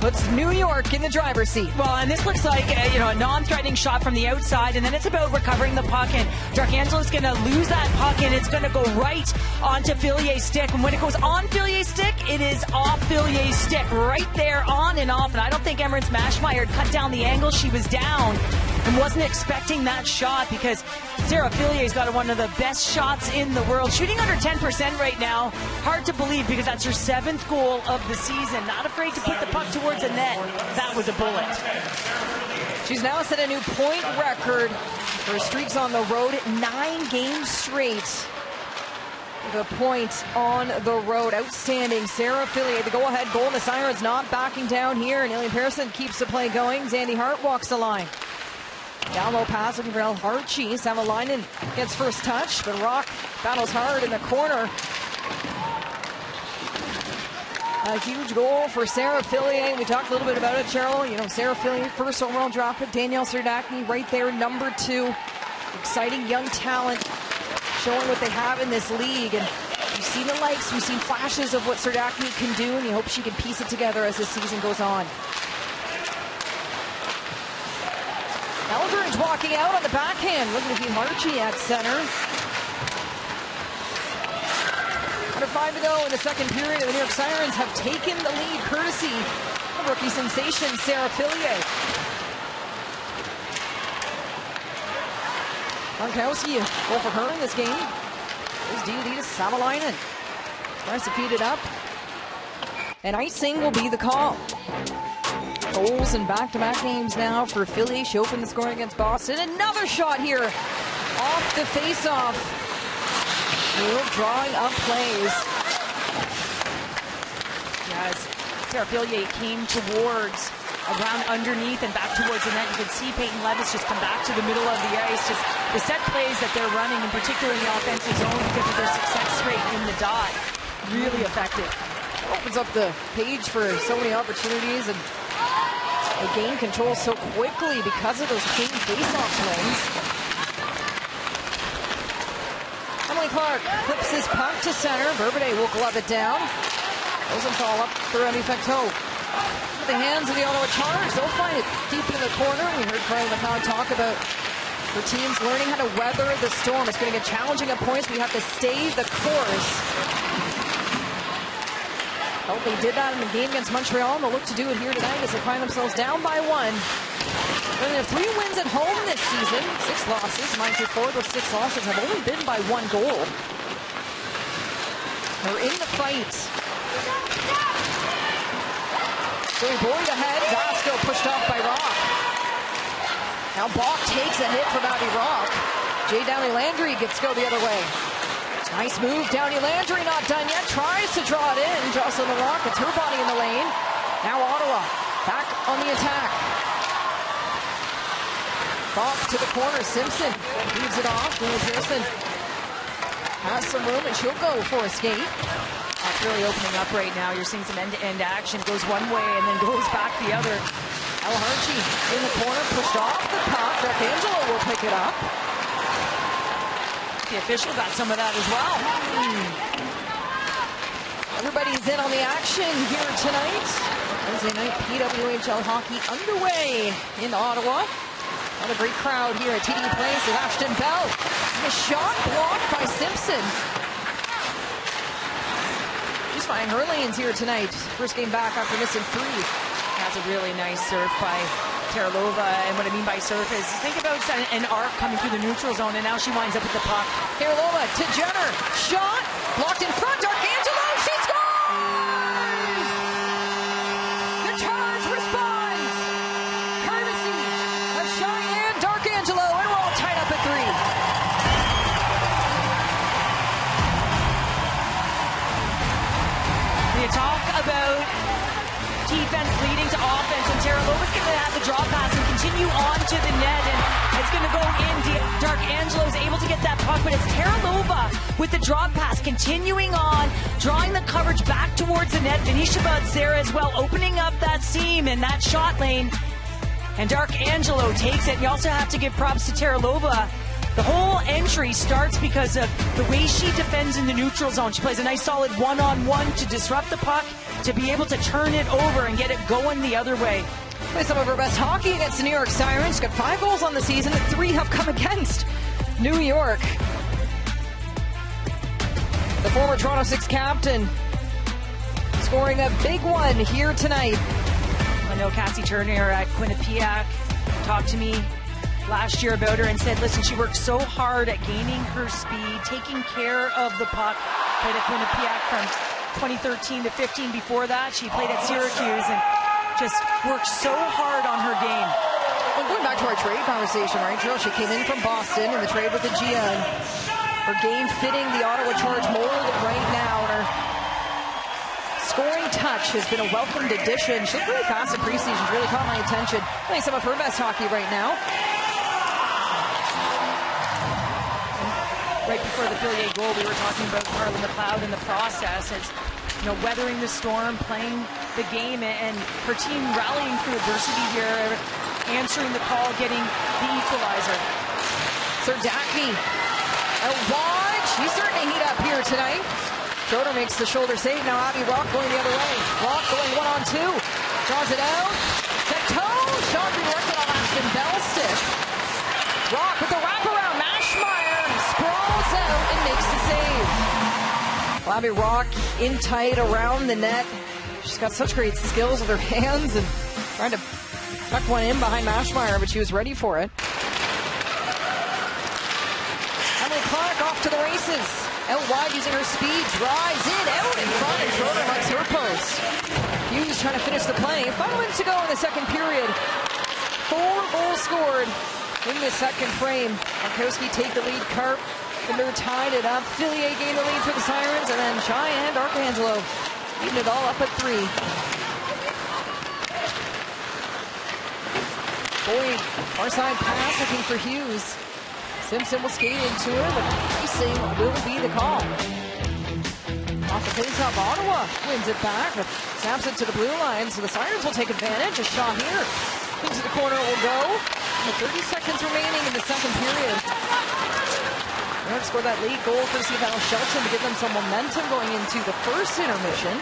A: puts New York in the driver's seat.
B: Well, and this looks like a non-threatening shot from the outside, and then it's about recovering the puck, and Darkangela's going to lose that puck, and it's going to go right onto Fillier's stick. And when it goes on Fillier's stick, it is off Fillier's stick, right there, on and off. And I don't think Emmerich Mashmeyer cut down the angle. She was down and wasn't expecting that shot, because Sarah Fillier's got one of the best shots in the world, shooting under 10% right now. Hard to believe, because that's her 7th goal of the season. Not afraid to put the puck towards the net. That was a bullet.
A: She's now set a new point record for streaks on the road, 9 games straight. The point on the road. Outstanding. Sarah Fillier, the go-ahead goal, and the Sirens not backing down here. And Alien Pearson keeps the play going. Zandy Hart walks the line. Down low pass looking for El Harchi. Savalainen gets first touch, but Rock battles hard in the corner. A huge goal for Sarah Fillier. We talked a little bit about it, Cheryl. You know, Sarah Fillier, first overall draft pick. Danielle Serdachny right there, number 2. Exciting young talent, showing what they have in this league. And you've seen the likes, we've seen flashes of what Serdachny can do, and you hope she can piece it together as the season goes on. Eldridge walking out on the backhand, looking to keep Harchi at center. Under 5 to go in the second period, and the New York Sirens have taken the lead, courtesy of rookie sensation Sarah Fillier. Gronkowski, goal for her in this game. There's D.D. to Savalainen. Tries to feed it up. And icing will be the call. Goals in back-to-back games now for Philly. She opened the scoring against Boston. Another shot here off the face-off. Drawing up plays.
B: As Sarah Fillier came towards, around underneath and back towards the net, you could see Peyton Levis just come back to the middle of the ice. Just the set plays that they're running, in particular in the offensive zone, because of their success rate in the dive. Really effective.
A: Opens up the page for so many opportunities, and they gain control so quickly because of those clean face-off plays. Emily Clark flips this puck to center. Burbide will glove it down. Rosenthal up for Remy Fecteau. With the hands of the Ottawa Charge, they'll find it deep in the corner. We heard Carly McLeod talk about her teams learning how to weather the storm. It's going to get challenging at points, but you have to stay the course. Well, they did that in the game against Montreal, and they'll look to do it here tonight as they find themselves down by 1. They have 3 wins at home this season, 6 losses. Mind you, 4 of those 6 losses have only been by 1 goal. They're in the fight. Joey Boyd ahead. Glasgow pushed off by Rock. Now Bach takes a hit from Abby Rock. Jay Downey Landry gets to go the other way. Nice move, Downey Landry, not done yet. Tries to draw it in. Jocelyn LaRock, it's her body in the lane. Now Ottawa, back on the attack. Bach to the corner, Simpson leaves it off. Luna Pearson has some room, and she'll go for a skate.
B: It's really opening up right now. You're seeing some end-to-end action. Goes one way and then goes back the other.
A: El Harchi in the corner, pushed off the puck. D'Angelo will pick it up.
B: The official got some of that as well.
A: Everybody's in on the action here tonight. Wednesday night PWHL hockey underway in Ottawa. What a great crowd here at TD Place with Ashton Bell. The shot blocked by Simpson. She's finding her lanes here tonight. First game back after missing 3.
B: That's a really nice serve by Terlova, and what I mean by serve is, think about an arc coming through the neutral zone, and now she winds up with the puck.
A: Terlova to Jenner, shot, blocked in front, D'Angelo, she scores! The Charge responds, courtesy of Cheyenne D'Angelo, and we're all tied up at 3.
B: about defense leading to offense, and Terralova's going to have the draw pass and continue on to the net, and it's going to go in. Dark Angelo's able to get that puck, but it's Terralova with the draw pass continuing on, drawing the coverage back towards the net. Venishev's there as well, opening up that seam in that shot lane, and Dark Angelo takes it. And you also have to give props to Terralova. The whole entry starts because of the way she defends in the neutral zone. She plays a nice solid one-on-one to disrupt the puck, to be able to turn it over and get it going the other way.
A: Play some of her best hockey against the New York Sirens. She's got 5 goals on the season, and 3 have come against New York. The former Toronto Six captain scoring a big one here tonight.
B: I know Cassie Turner at Quinnipiac talked to me last year about her and said, listen, she worked so hard at gaining her speed, taking care of the puck. Played at Quinnipiac from 2013 to 15. Before that, she played at Syracuse and just worked so hard on her game.
A: Well, going back to our trade conversation, right, Drill? She came in from Boston in the trade with the Gia, and her game fitting the Ottawa Charge mold right now. And her scoring touch has been a welcomed addition. She looked really fast in preseason. She's really caught my attention. Playing some of her best hockey right now.
B: Right before the Fillier goal, we were talking about Carla McLeod in the process as, you know, weathering the storm, playing the game, and her team rallying through adversity here, answering the call, getting the equalizer.
A: Serdachny out wide. She's starting to heat up here tonight. Schroeder makes the shoulder save. Now Abby Rock going the other way. Rock going 1-on-2. Draws it out. Check toe. Shot redirected on Ashton Bellstick. Rock with the wraparound. Mashmeyer sprawls out and makes the save. Abby Rock in tight around the net. She's got such great skills with her hands and trying to tuck one in behind Mashmeyer, but she was ready for it. Emily Clark off to the races. Out wide using her speed, drives in, out in front, and Schroeder marks her post. Hughes trying to finish the play. 5 minutes to go in the second period. 4 goals scored in the second frame. Markowski take the lead. Carp, Finder tied it up. Fillier gained the lead for the Sirens, and then Cheyenne Arcangelo leading it all up at 3. Boyd, far side pass looking for Hughes. Simpson will skate into it, but icing will be the call. Off the face-off, Ottawa wins it back, but snaps it to the blue line, so the Sirens will take advantage. A shot here into the corner will go. With 30 seconds remaining in the second period. New York scored that lead goal for Seattle Shelton to give them some momentum going into the first intermission.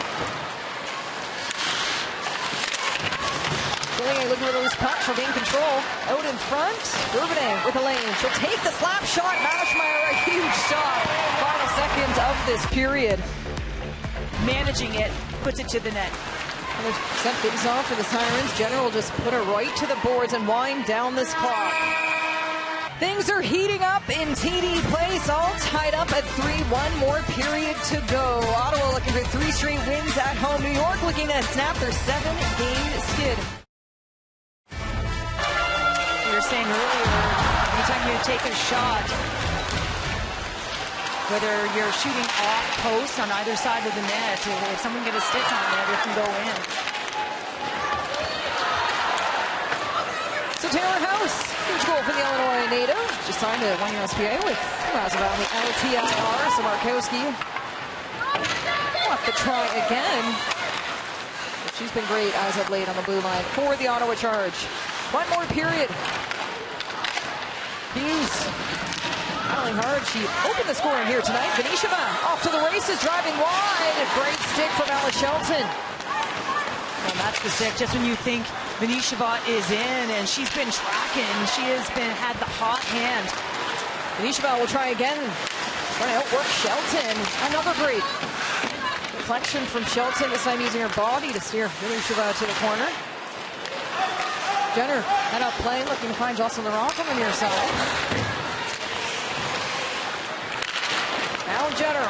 A: Looking for those pucks, she'll gain control. Out in front, Bourbonnais with a lane. She'll take the slap shot. Mashmeyer, a huge stop. Final seconds of this period.
B: Managing it, puts it to the net.
A: And they've set things off for the Sirens. General just put her right to the boards and wind down this clock. Things are heating up in TD Place, all tied up at 3. 1 more period to go. Ottawa looking for 3 straight wins at home. New York looking to snap their 7-game skid.
B: We were saying earlier, anytime you take a shot, whether you're shooting off post on either side of the net, if someone gets a stick on it, it can go in.
A: So Taylor House, huge goal for the Illinois native. Just signed a 1-year SPA with Razav on the LTIR. So Markowski will have to try again. But she's been great as of late on the blue line for the Ottawa Charge. 1 more period. Hughes battling hard. She opened the scoring here tonight. Venisheva off to the races, driving wide. A great stick from Alice Shelton.
B: Well, that's the stick. Just when you think Venisheva is in, and she's been tracking, she has had the hot hand.
A: Venisheva will try again. Trying to outwork Shelton. Another great deflection from Shelton. This time using her body to steer Venisheva to the corner. Jenner head up play, looking to find Jocelyn Laurent on the near side. Now Jenner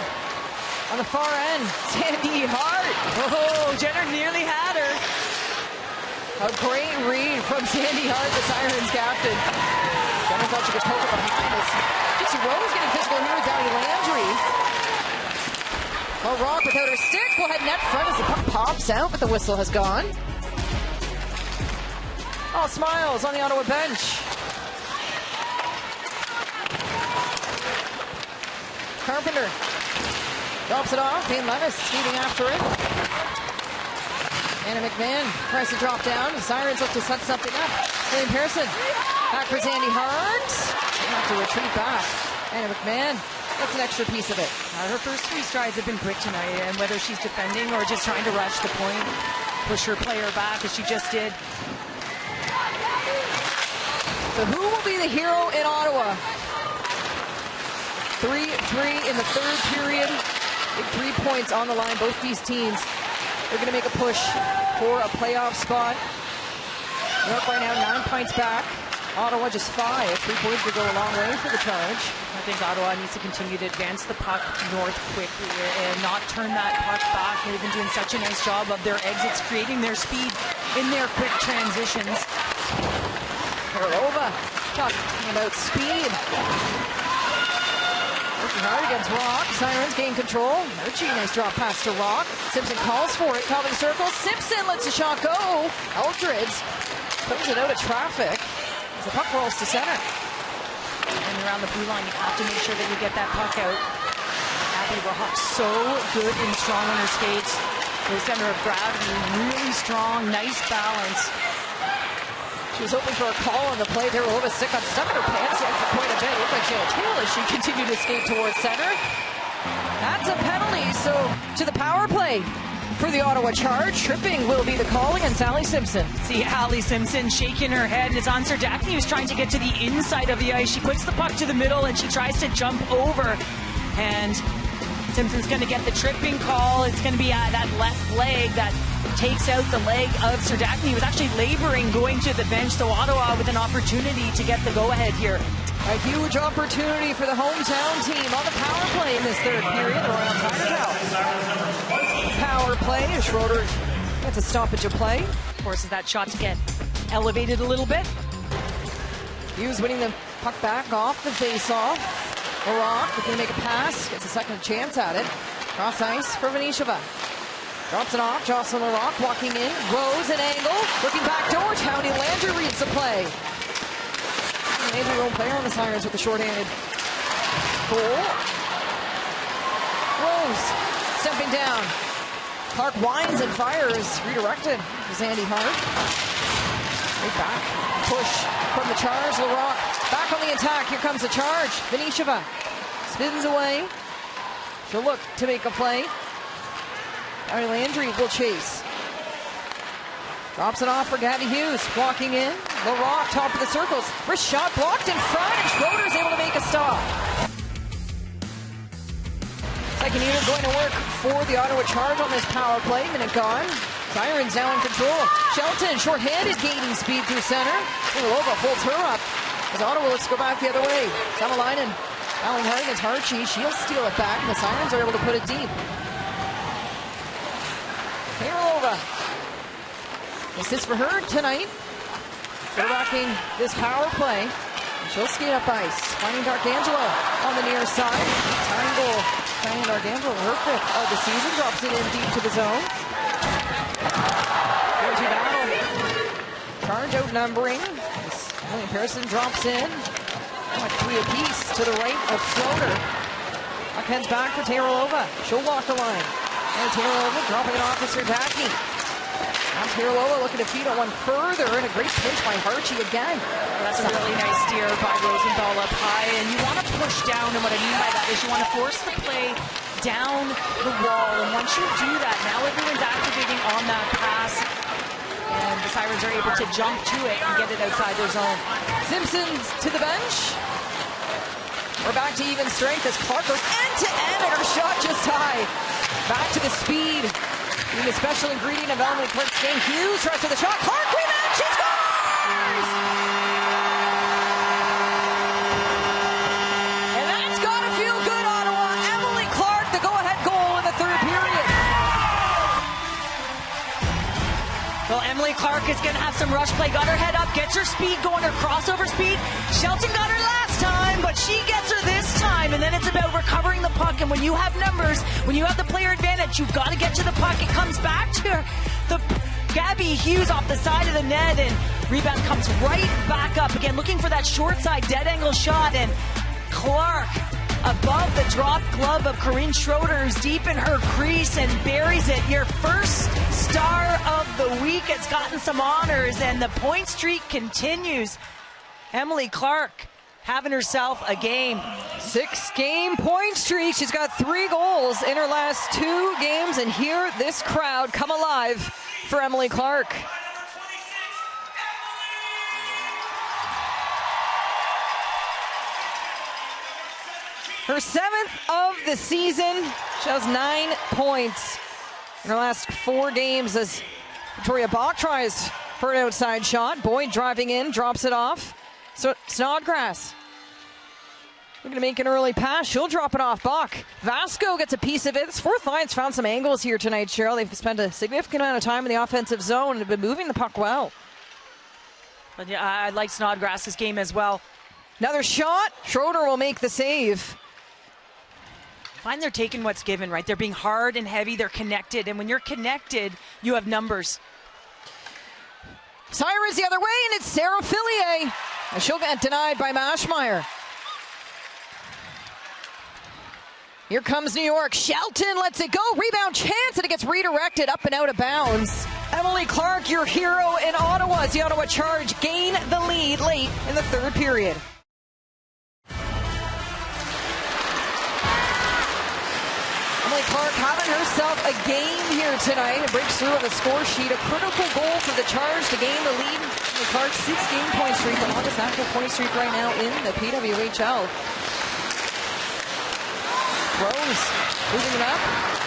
A: on the far end. Sandy Hart.
B: Oh, Jenner nearly had her.
A: A great read from Sandy Hart, the Sirens captain. Jenner thought she could poke it behind us. Dixie Rose getting physical here with Downey Landry. LaRock without her stick will head net front as the puck pops out, but the whistle has gone. All smiles on the Ottawa bench. Carpenter drops it off. Payne Levis speeding after it. Anna McMahon tries to drop down. The Sirens look to set something up. William Pearson back for Zandy Hart. They'll have to retreat back. Anna McMahon, that's an extra piece of it.
B: Her first three strides have been quick tonight, and whether she's defending or just trying to rush the point, push her player back as she just did.
A: So who will be the hero in Ottawa? 3-3 in the third period. Big 3 points on the line. Both these teams are going to make a push for a playoff spot. New York right now 9 points back. Ottawa just 5. 3 points would go a long way for the Charge.
B: I think Ottawa needs to continue to advance the puck north quickly and not turn that puck back. They've been doing such a nice job of their exits, creating their speed in their quick transitions.
A: Karlova talking about speed. Working hard against Rock. Sirens gain control. Archie, nice drop pass to Rock. Simpson calls for it. Top of the circle. Simpson lets the shot go. Eldredge throws it out of traffic as the puck rolls to center.
B: And around the blue line, you have to make sure that you get that puck out. Abby Rock, so good and strong on her skates. The center of gravity, really strong, nice balance.
A: She was hoping for a call on the play. There, Karlova stuck in her pants yet for quite a bit. Looked like she had a tail as she continued to skate towards center. That's a penalty. So to the power play for the Ottawa Charge. Tripping will be the call against Allie Simpson.
B: See Allie Simpson shaking her head, and it's on Serdachny, who's trying to get to the inside of the ice. She puts the puck to the middle, and she tries to jump over. And Simpson's going to get the tripping call. It's going to be that left leg that takes out the leg of Serdachny. He was actually laboring going to the bench, so Ottawa with an opportunity to get the go-ahead here.
A: A huge opportunity for the hometown team on the power play in this third period. Around timeout. Power play. Schroeder gets a stoppage of play.
B: Forces that shot to get elevated a little bit.
A: Hughes winning the puck back off the face-off. LaRock looking to make a pass. Gets a second chance at it. Cross ice for Venisheva. Drops it off. Jocelyn LaRock walking in. Rose at angle. Looking back door. Townie Landry reads the play. Maybe their own player on the Sirens with the shorthanded goal. Rose stepping down. Clark winds and fires. Redirected to Zandy Hart. Right back. Push from the Charge. LaRock back on the attack. Here comes the Charge. Venisheva spins away. She'll look to make a play. Townie Landry will chase. Drops it off for Gabby Hughes. Walking in. LaRock, top of the circles. Wrist shot blocked in front, and Schroeder's able to make a stop. Second unit going to work for the Ottawa Charge on this power play. Minute gone. Sirens now in control. Shelton, short-handed, gaining speed through center. Karlova holds her up as Ottawa looks to go back the other way. Samalainen battling hard against Harchi. She'll steal it back, and the Sirens are able to put it deep. Karlova. Assist for her tonight. They're rocking this power play. She'll skate up ice. Finding D'Arcangelo on the near side. Tying goal. Finding D'Arcangelo, her fifth of the season. Drops it in deep to the zone. 4-2 battle. Charge outnumbering. William Pearson drops in. Like 3 apiece to the right of Schroeder. Puck heads back for Karlova. She'll walk the line. And Karlova dropping it off to Serdachny. Now Karlova looking to feed it one further, and a great pinch by Harchi again.
B: That's a really nice steer by Rosenthal up high, and you want to push down, and what I mean by that is you want to force the play down the wall, and once you do that, now everyone's activating on that pass, and the Sirens are able to jump to it and get it outside their zone.
A: Simpson's to the bench. We're back to even strength as Clark goes end-to-end, and her shot just high. Back to the speed. Being a special ingredient of Emily Clark's game. Hughes tries for the shot. Clark rebound. She scores! And that's got to feel good, Ottawa. Emily Clark, the go-ahead goal in the third period.
B: Well, Emily Clark is going to have some rush play. Got her head up, gets her speed going, her crossover speed. Shelton got her last time, but she gets her this time. And then it's about recovering the puck. And when you have numbers, when you have the player advantage, you've got to get to the puck. It comes back to her. Gabby Hughes off the side of the net, and rebound comes right back up. Again, looking for that short side dead angle shot, and Clark above the drop glove of Corinne Schroeder's deep in her crease and buries it. Your first star of the week has gotten some honors, and the point streak continues. Emily Clark having herself a game.
A: 6-game point streak. She's got 3 goals in her last 2 games, and hear this crowd come alive for Emily Clark. Her 7th of the season. She has 9 points in her last 4 games as Victoria Bach tries for an outside shot. Boyd driving in, drops it off. So Snodgrass looking to make an early pass. She'll drop it off. Bach. Vasco gets a piece of it. This fourth line's found some angles here tonight, Cheryl. They've spent a significant amount of time in the offensive zone and have been moving the puck well.
B: But yeah, I like Snodgrass's game as well.
A: Another shot. Schroeder will make the save.
B: Find they're taking what's given, right? They're being hard and heavy. They're connected. And when you're connected, you have numbers.
A: Sirens the other way, and it's Sarah Fillier. And she'll get denied by Maschmeyer. Here comes New York. Shelton lets it go. Rebound chance, and it gets redirected up and out of bounds. Emily Clark, your hero in Ottawa, as the Ottawa Charge gain the lead late in the 3rd period. Emily Clark having herself a game here tonight. It breaks through on the score sheet. A critical goal for the Charge to gain the lead. Emily Clark's 6-game point streak, the longest actual point streak right now in the PWHL. Rose moving it up.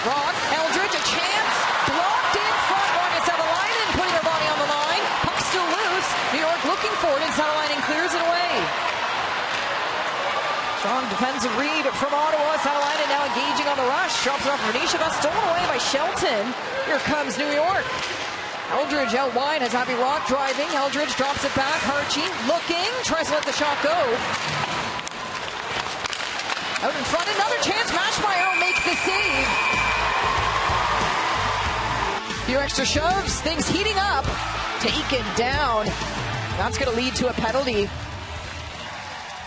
A: Rock, Eldridge, a chance. Blocked in front. Ronja Savalainen putting her body on the line. Puck still loose. New York looking for it, and Savalainen clears it away. Strong defensive read from Ottawa. Savalainen now engaging on the rush. Drops it off Venetia. Stolen away by Shelton. Here comes New York. Eldridge out wide has Abby Rock driving. Eldridge drops it back. Harchie looking. Tries to let the shot go. Out in front, another chance. Maschmeyer will make the save. A few extra shoves, things heating up. Taken down. That's going to lead to a penalty.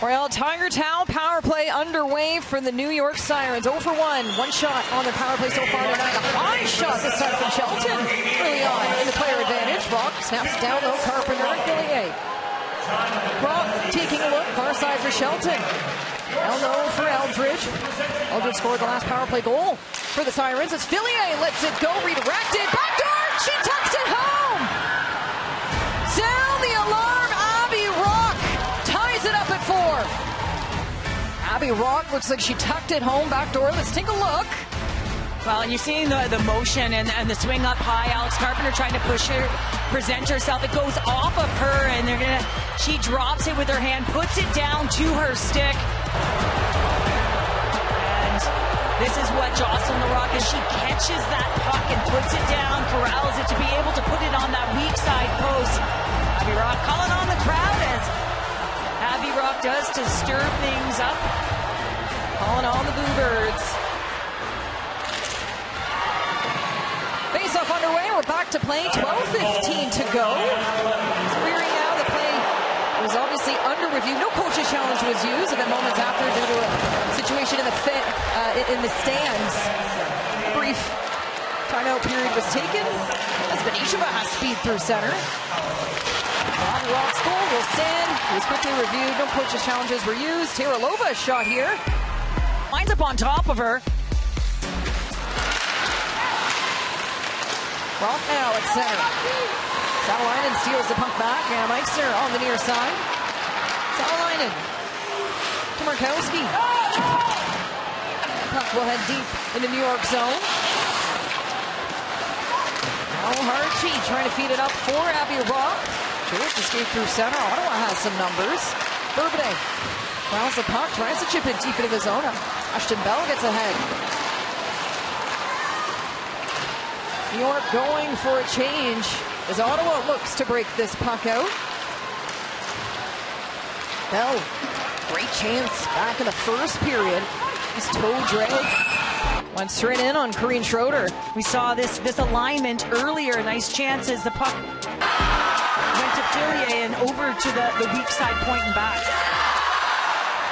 A: Royal Tiger Town power play underway for the New York Sirens. 0 for 1. 1 shot on their power play so far tonight. A high shot this time from Shelton. Early on in the player advantage. Rock snaps it down though. Carpenter and Fillier. Rock taking a look. Far side for Shelton. Elno for Eldridge. Eldridge scored the last power play goal for the Sirens. As Fillier lets it go, redirected. Backdoor! She tucks it home! Sound the alarm! Abby Rock ties it up at 4. Abby Rock looks like she tucked it home. Backdoor. Let's take a look.
B: Well, and you're seeing the motion and the swing up high. Alex Carpenter trying to push her, present herself. It goes off of her, and she drops it with her hand, puts it down to her stick. And this is what Jocelyn Larocque is. She catches that puck and puts it down, corrals it to be able to put it on that weak side post. Abby Rock calling on the crowd as Abby Rock does to stir things up.
A: Calling on the Bluebirds. Face-off underway. We're back to play. 12:15 to go. Clearing now. The play was obviously under review. No coach's challenge was used, and then moments after, due to a situation in the stands, a brief timeout period was taken as Venetia has speed through center. Abby Rock's goal will stand. It was quickly reviewed. No coach's challenges were used. Tara Lova's shot here.
B: Lines up on top of her.
A: Rock now at center. Savalainen steals the puck back. Anna Meister on the near side. Savalainen to Markowski. Puck will head deep into New York zone. Now Harchie trying to feed it up for Abby Rock. Jewish escape through center. Ottawa has some numbers. Burbide grabs the puck, tries to chip it deep into the zone. Ashton Bell gets ahead. New York going for a change as Ottawa looks to break this puck out. Bell Great chance back in the first period. This toe drag went straight in on Corrine Schroeder.
B: We saw this alignment earlier. Nice chances. The puck went to Fillier and over to the weak side point and back.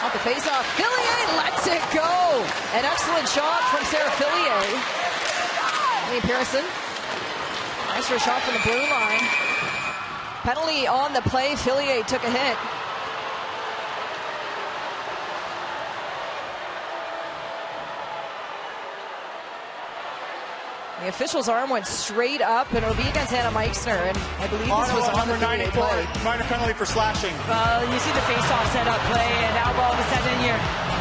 A: Off the face-off, Fillier lets it go. An excellent shot from Sarah Fillier. Lee Pearson, nice for a shot from the blue line. Penalty on the play. Fillier took a hit. The official's arm went straight up, and it'll be against Anna Meixner, and I believe this was on the 94 play.
C: Minor penalty for slashing.
B: Well, you see the face-off setup play, and now all of a sudden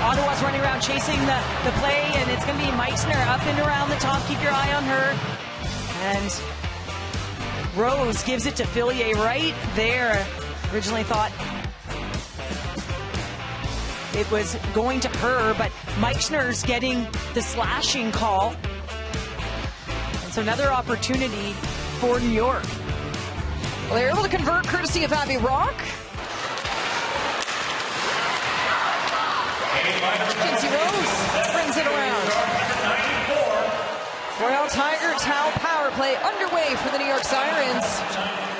B: Ottawa's running around chasing the play, and it's going to be Meixner up and around the top. Keep your eye on her. And Rose gives it to Fillier right there. Originally thought it was going to her, but Meixner's getting the slashing call. So another opportunity for New York.
A: Well, they're able to convert courtesy of Abby Rock. Kinsey Rose brings it around. Royal Tiger Tau power play underway for the New York Sirens.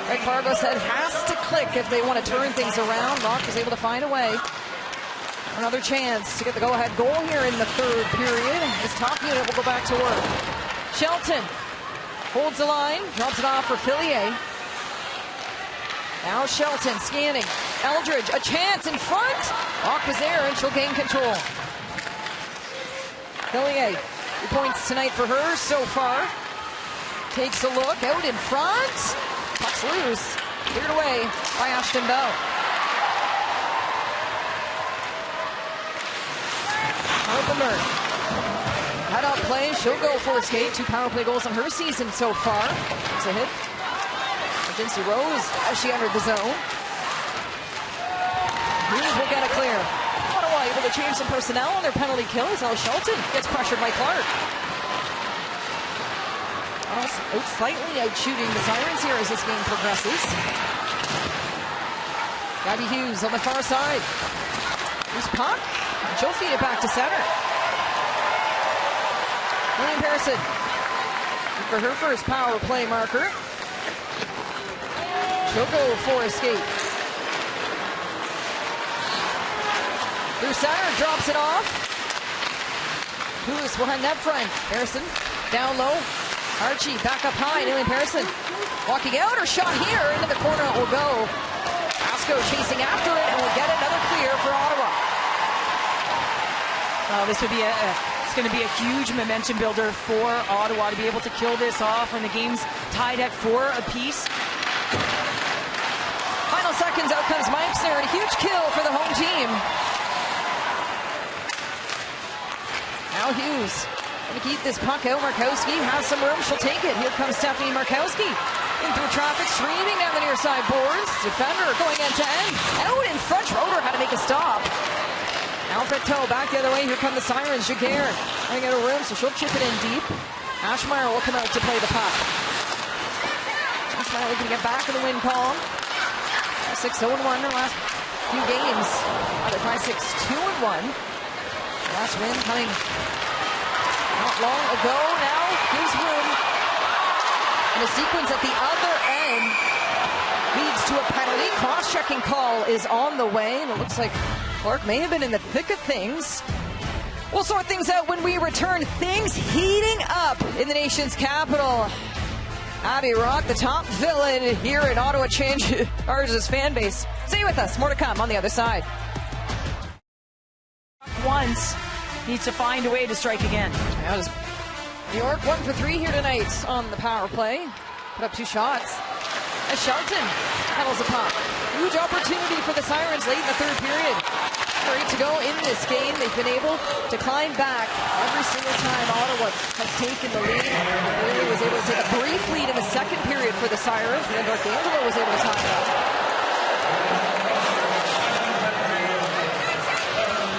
A: Greg Fargo said has to click if they want to turn things around. Rock was able to find a way. Another chance to get the go-ahead goal here in the third period. This top unit will go back to work. Shelton holds the line, drops it off for Fillier. Now Shelton scanning. Eldridge, a chance in front. Rock was there, and she'll gain control. Fillier, 3 points tonight for her so far. Takes a look, out in front. Puck's loose, cleared away by Ashton Bell. Carpenter, head up play, she'll go for a skate. 2 power play goals on her season so far. It's a hit. Kinsey Rose as she entered the zone. Hughes will get a clear. Ottawa able to change some personnel on their penalty kill as Ella Shelton gets pressured by Clark. Slightly out shooting the Sirens here as this game progresses. Gabby Hughes on the far side. Loose puck. She'll feed it back to center. William Harrison for her first power play marker. She'll go for a skate. Through center, drops it off. Hughes behind net front. Harrison down low. Archie back up high. William Harrison walking out. Her shot here into the corner will go. Pasco chasing after it and will get another clear for Ottawa.
B: This would be it's going to be a huge momentum builder for Ottawa to be able to kill this off when the game's tied at 4 apiece.
A: Final seconds, out comes Meixner, and a huge kill for the home team. Now Hughes going to keep this puck out. Markowski has some room, she'll take it. Here comes Stephanie Markowski. In through traffic, streaming down the near side boards. Defender going end to end. Out in front, Schroeder had to make a stop. Alfred Toe back the other way. Here come the Sirens. Jaguar running out of room, so she'll chip it in deep. Ashmeyer will come out to play the puck. Ashmeyer looking to get back in the win column. 6-0-1 in the last few games. Other 5-6-2-1. Last win coming not long ago. Now gives room. And a sequence at the other end leads to a penalty. Cross-checking call is on the way, and it looks like Clark may have been in the thick of things. We'll sort things out when we return. Things heating up in the nation's capital. Abby Rock, the top villain here in Ottawa, changes his fan base. Stay with us. More to come on the other side.
B: Once needs to find a way to strike again.
A: New York 1 for 3 here tonight on the power play. Put up 2 shots. As Shelton handles the puck. Huge opportunity for the Sirens late in the third period. Ready to go in this game. They've been able to climb back every single time Ottawa has taken the lead. Really was able to take a brief lead in the second period for the Sirens, and then D'Angelo was able to tie it up.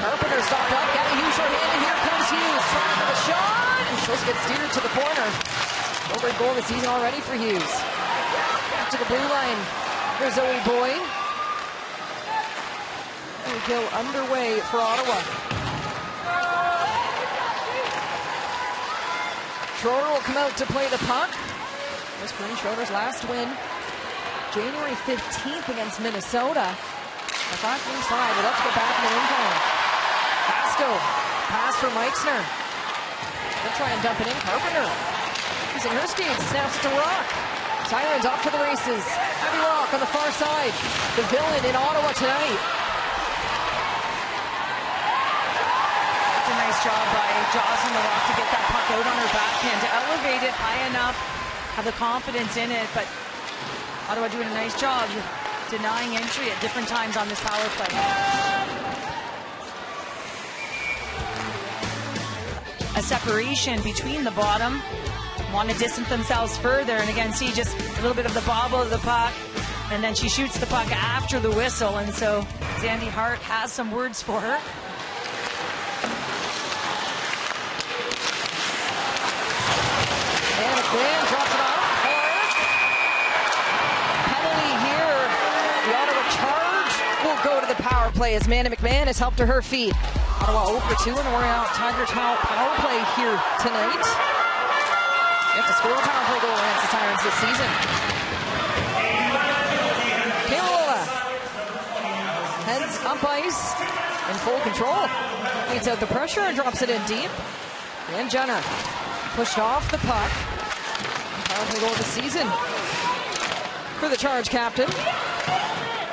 A: Carpenter stopped up. Got a huge short-handed. Here comes Hughes trying for the shot, and she'll get steered to the corner. Over goal of the season already for Hughes. Back to the blue line. There's Zoe Boyd. We go underway for Ottawa. Schroeder will come out to play the puck. This Bryn Schroeder's last win, January 15th against Minnesota. I thought inside, we'd love to get back in the win column. Pasco, pass for Meixner. They'll try and dump it in. Carpenter, using her speed, snaps it to Rock. Sirens off to the races. Abby Rock on the far side. The villain in Ottawa tonight.
B: That's a nice job by Jocelyn Rock to get that puck out on her backhand, to elevate it high enough, have the confidence in it, but Ottawa doing a nice job denying entry at different times on this power play. A separation between the bottom. Want to distance themselves further, and again, see just a little bit of the bobble of the puck, and then she shoots the puck after the whistle, and so Zandy Hart has some words for her.
A: And McMahon drops it off. Penalty here. The Ottawa Charge will go to the power play as Amanda McMahon has helped to her feet. Ottawa 0 for 2 in the Royal Tiger Towel power play here tonight. They have to score a power play goal against the Sirens this season. Taylor heads up ice in full control. Leads out the pressure and drops it in deep. And Jenna pushed off the puck. Power play goal of the season for the Charge captain.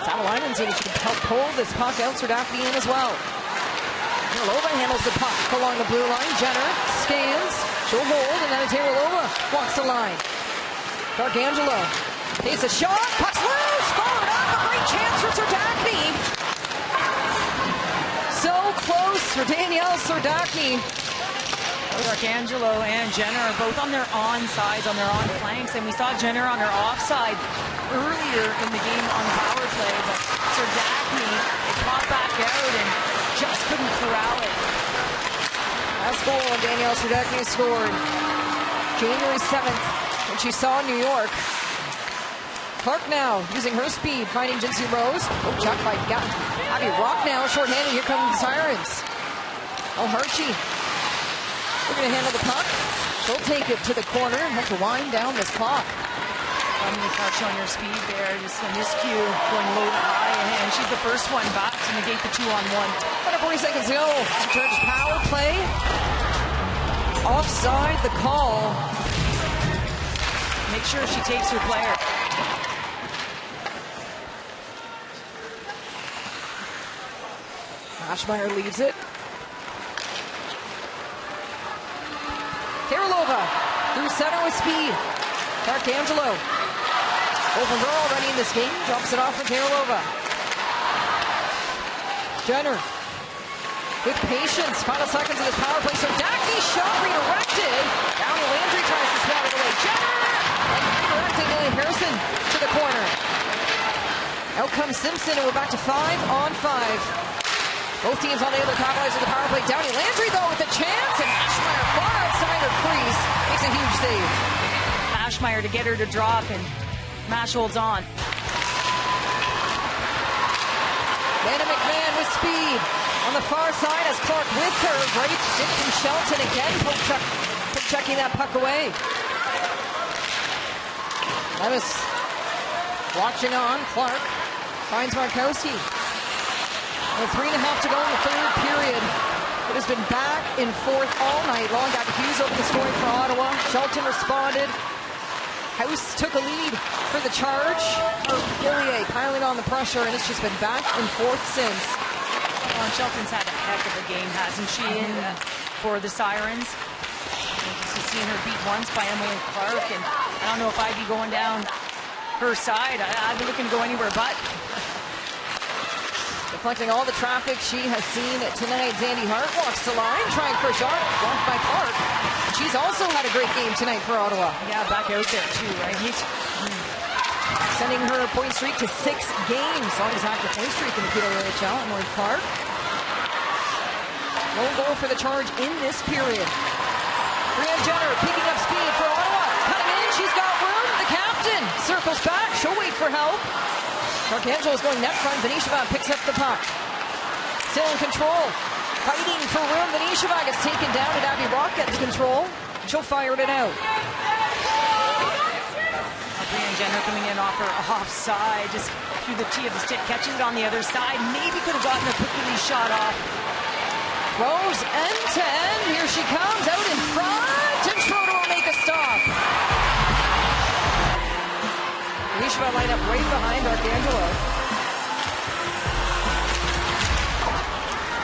A: Savalainen seeing if she can help pull this puck out. Serdachny in as well. Taylor handles the puck along the blue line. Jenner scans. She'll hold, and then Taylor walks the line. D'Arcangelo takes a shot. Puck's loose. Followed up. A great chance for Serdachny. So close for Danielle Serdachny.
B: D'Arcangelo and Jenner are both on their on sides, on their on flanks, and we saw Jenner on her offside earlier in the game on the power play, but Serdachny caught back out and just couldn't corral it.
A: Last goal Danielle Serdachny scored January 7th when she saw New York. Clark now using her speed, finding Jinsey Rose. Oh, check by Abby Rock now, shorthanded. Here comes the Sirens. Oh, Harchie. We're going to handle the puck. They'll take it to the corner and have to wind down this clock.
B: Clark showing her speed there, just a miscue going low to high, and she's the first one back to negate the 2-on-1.
A: Under 40 seconds to go. Charge power play. Offside the call.
B: Make sure she takes her player.
A: Aschmeyer leaves it. Kirilova through center with speed. D'Arcangelo. Over her already in this game. Drops it off for Kirilova. Jenner with patience. Final seconds of this power play. So Serdachny shot redirected. Downey Landry tries to swat it away. Jenner redirecting Lily Harrison to the corner. Out comes Simpson, and we're back to 5-on-5. Both teams unable to capitalize on the power play. Downey Landry, though, with a chance, and Aschmeyer far outside her crease makes a huge save.
B: Aschmeyer to get her to drop, and Mash holds on.
A: Amanda McMahon with speed on the far side as Clark with her. Great stick from Shelton again, checking that puck away. Levis watching on. Clark finds Markowski. 3.5 to go in the third period. It has been back and forth all night long. Got Hughes open the scoring for Ottawa. Shelton responded. House took a lead for the Charge. Fillier piling on the pressure, and it's just been back and forth since.
B: Well, Shelton's had a heck of a game, hasn't she, for the Sirens? Just seen her beat once by Emily Clark, and I don't know if I'd be going down her side. I'd be looking to go anywhere but.
A: Reflecting all the traffic she has seen tonight, Zandy Hart walks the line, trying for a shot, blocked by Clark. She's also had a great game tonight for Ottawa.
B: Yeah, back out there too, right?
A: Sending her point streak to 6 games. Longest active point streak in the PWHL. Emily Clark. No goal for the Charge in this period. Brianne Jenner picking up speed for Ottawa. Cutting in, she's got room. The captain circles back. She'll wait for help. D'Arcangelo is going net front. Venisheva picks up the puck. still in control. Fighting for room. Venisheva gets taken down, and Abby Rock gets control. She'll fire it out.
B: Brianne Jenner coming in off her offside, just through the tee of the stick, catches it on the other side. Maybe could have gotten a quickly shot off.
A: Rose end to end. Here she comes out in front, and Schroeder will make a stop. Venisheva line up right behind Arcangelo.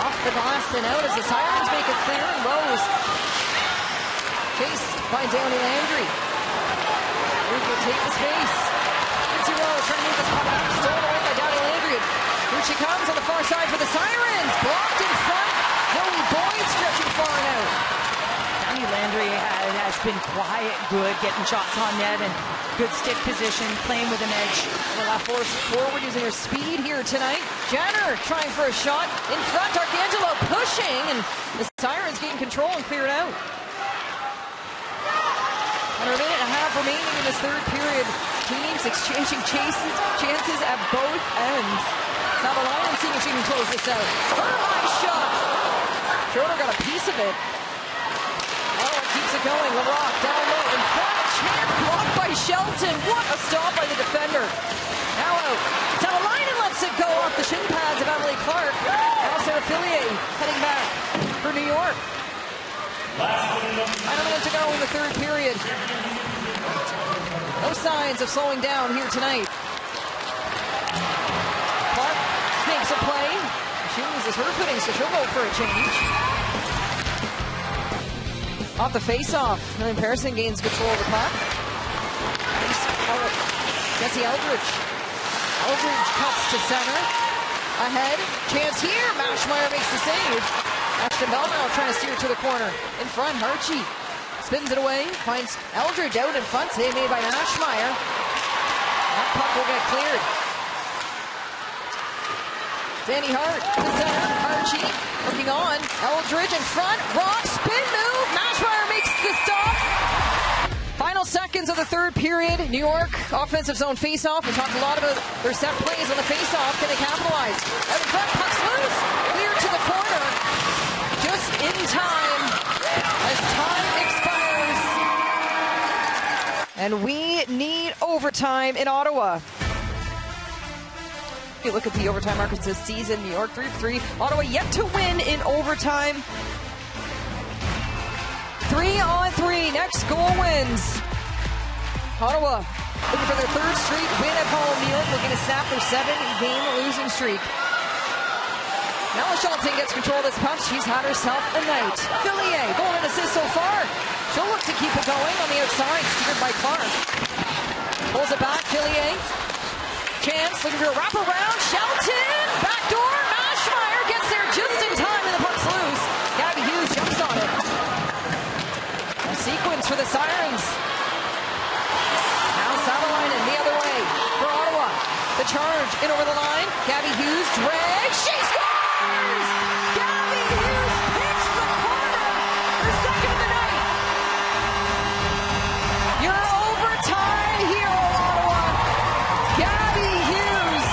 A: Off the glass and out as the Sirens make it clear, and Rose chased by Downey Landry. Rose will take the space. Lindsay Rose trying to move this puck up. Stolen away by Downey Landry. Here she comes on the far side for the Sirens. Blocked in front. Zoe Boyd stretching far and out.
B: Downey Landry has been quiet, good, getting shots on net and good stick position, playing with an edge.
A: Well, that force forward using her speed here tonight. Jenner trying for a shot in front. Arcangelo pushing, and the Sirens getting control and clear it out. Under a minute and a half remaining in this third period. Teams exchanging chances at both ends. Savalainen seeing if she can close this out. Her high shot. Schroeder got a piece of it. Oh, it keeps it going. LaRock down low in front. Chance blocked by Shelton. What a stop by the defender. Now out. Savalainen lets it go off the shin pads of Emily Clark. Carpenter and Fillier heading back for New York. 9 minutes to go in the third period. No signs of slowing down here tonight. Clark makes a play. She loses her footing, so she'll go for a change. Off the face-off. Millie Persson gains control of the puck. Jesse Eldridge. Eldridge cuts to center. Ahead. Chance here. Mashmeyer makes the save. Ashton Belmont trying to steer to the corner. In front, Harchie spins it away, finds Eldridge out in front. Save made by Mashmeyer. That puck will get cleared. Danny Hart to the center. Harchie looking on. Eldridge in front. Rock spin move. Mashmeyer makes the stop. Final seconds of the third period. New York offensive zone face-off. We talked a lot about their set plays on the face-off. Can they capitalize? Out in front, puck's loose. Clear to the corner. Just in time as time expires. And we need overtime in Ottawa. If you look at the overtime markers this season, New York 3-3. Ottawa yet to win in overtime. 3-on-3. Next goal wins. Ottawa looking for their third straight win at home. New York looking to snap their 7-game losing streak. Ella Shelton gets control of this puck. She's had herself a night. Fillier, goal and assist so far. She'll look to keep it going on the outside, steered by Clark. Pulls it back, Fillier. Chance, looking for a wraparound. Shelton, backdoor. Mashmeyer gets there just in time, and the puck's loose. Gabby Hughes jumps on it. A sequence for the Sirens. Now Savalainen the other way for Ottawa. The charge in over the line. Gabby Hughes drags. She scores! Gabby Hughes picks the corner. Her second of the night. Your overtime hero, Ottawa. Gabby Hughes.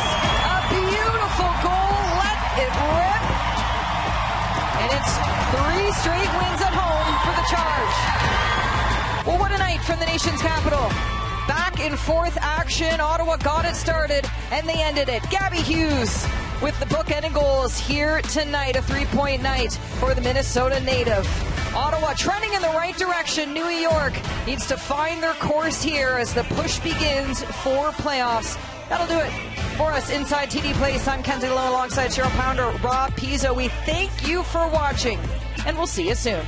A: A beautiful goal. Let it rip. And it's 3 straight wins at home for the Charge. Well, what a night from the nation's capital. Back in fourth action. Ottawa got it started, and they ended it. Gabby Hughes with the bookending goals here tonight. A 3-point night for the Minnesota native. Ottawa trending in the right direction. New York needs to find their course here as the push begins for playoffs. That'll do it for us inside TD Place. I'm Kenzie Lowe alongside Cheryl Pounder, Rob Pizzo. We thank you for watching, and we'll see you soon.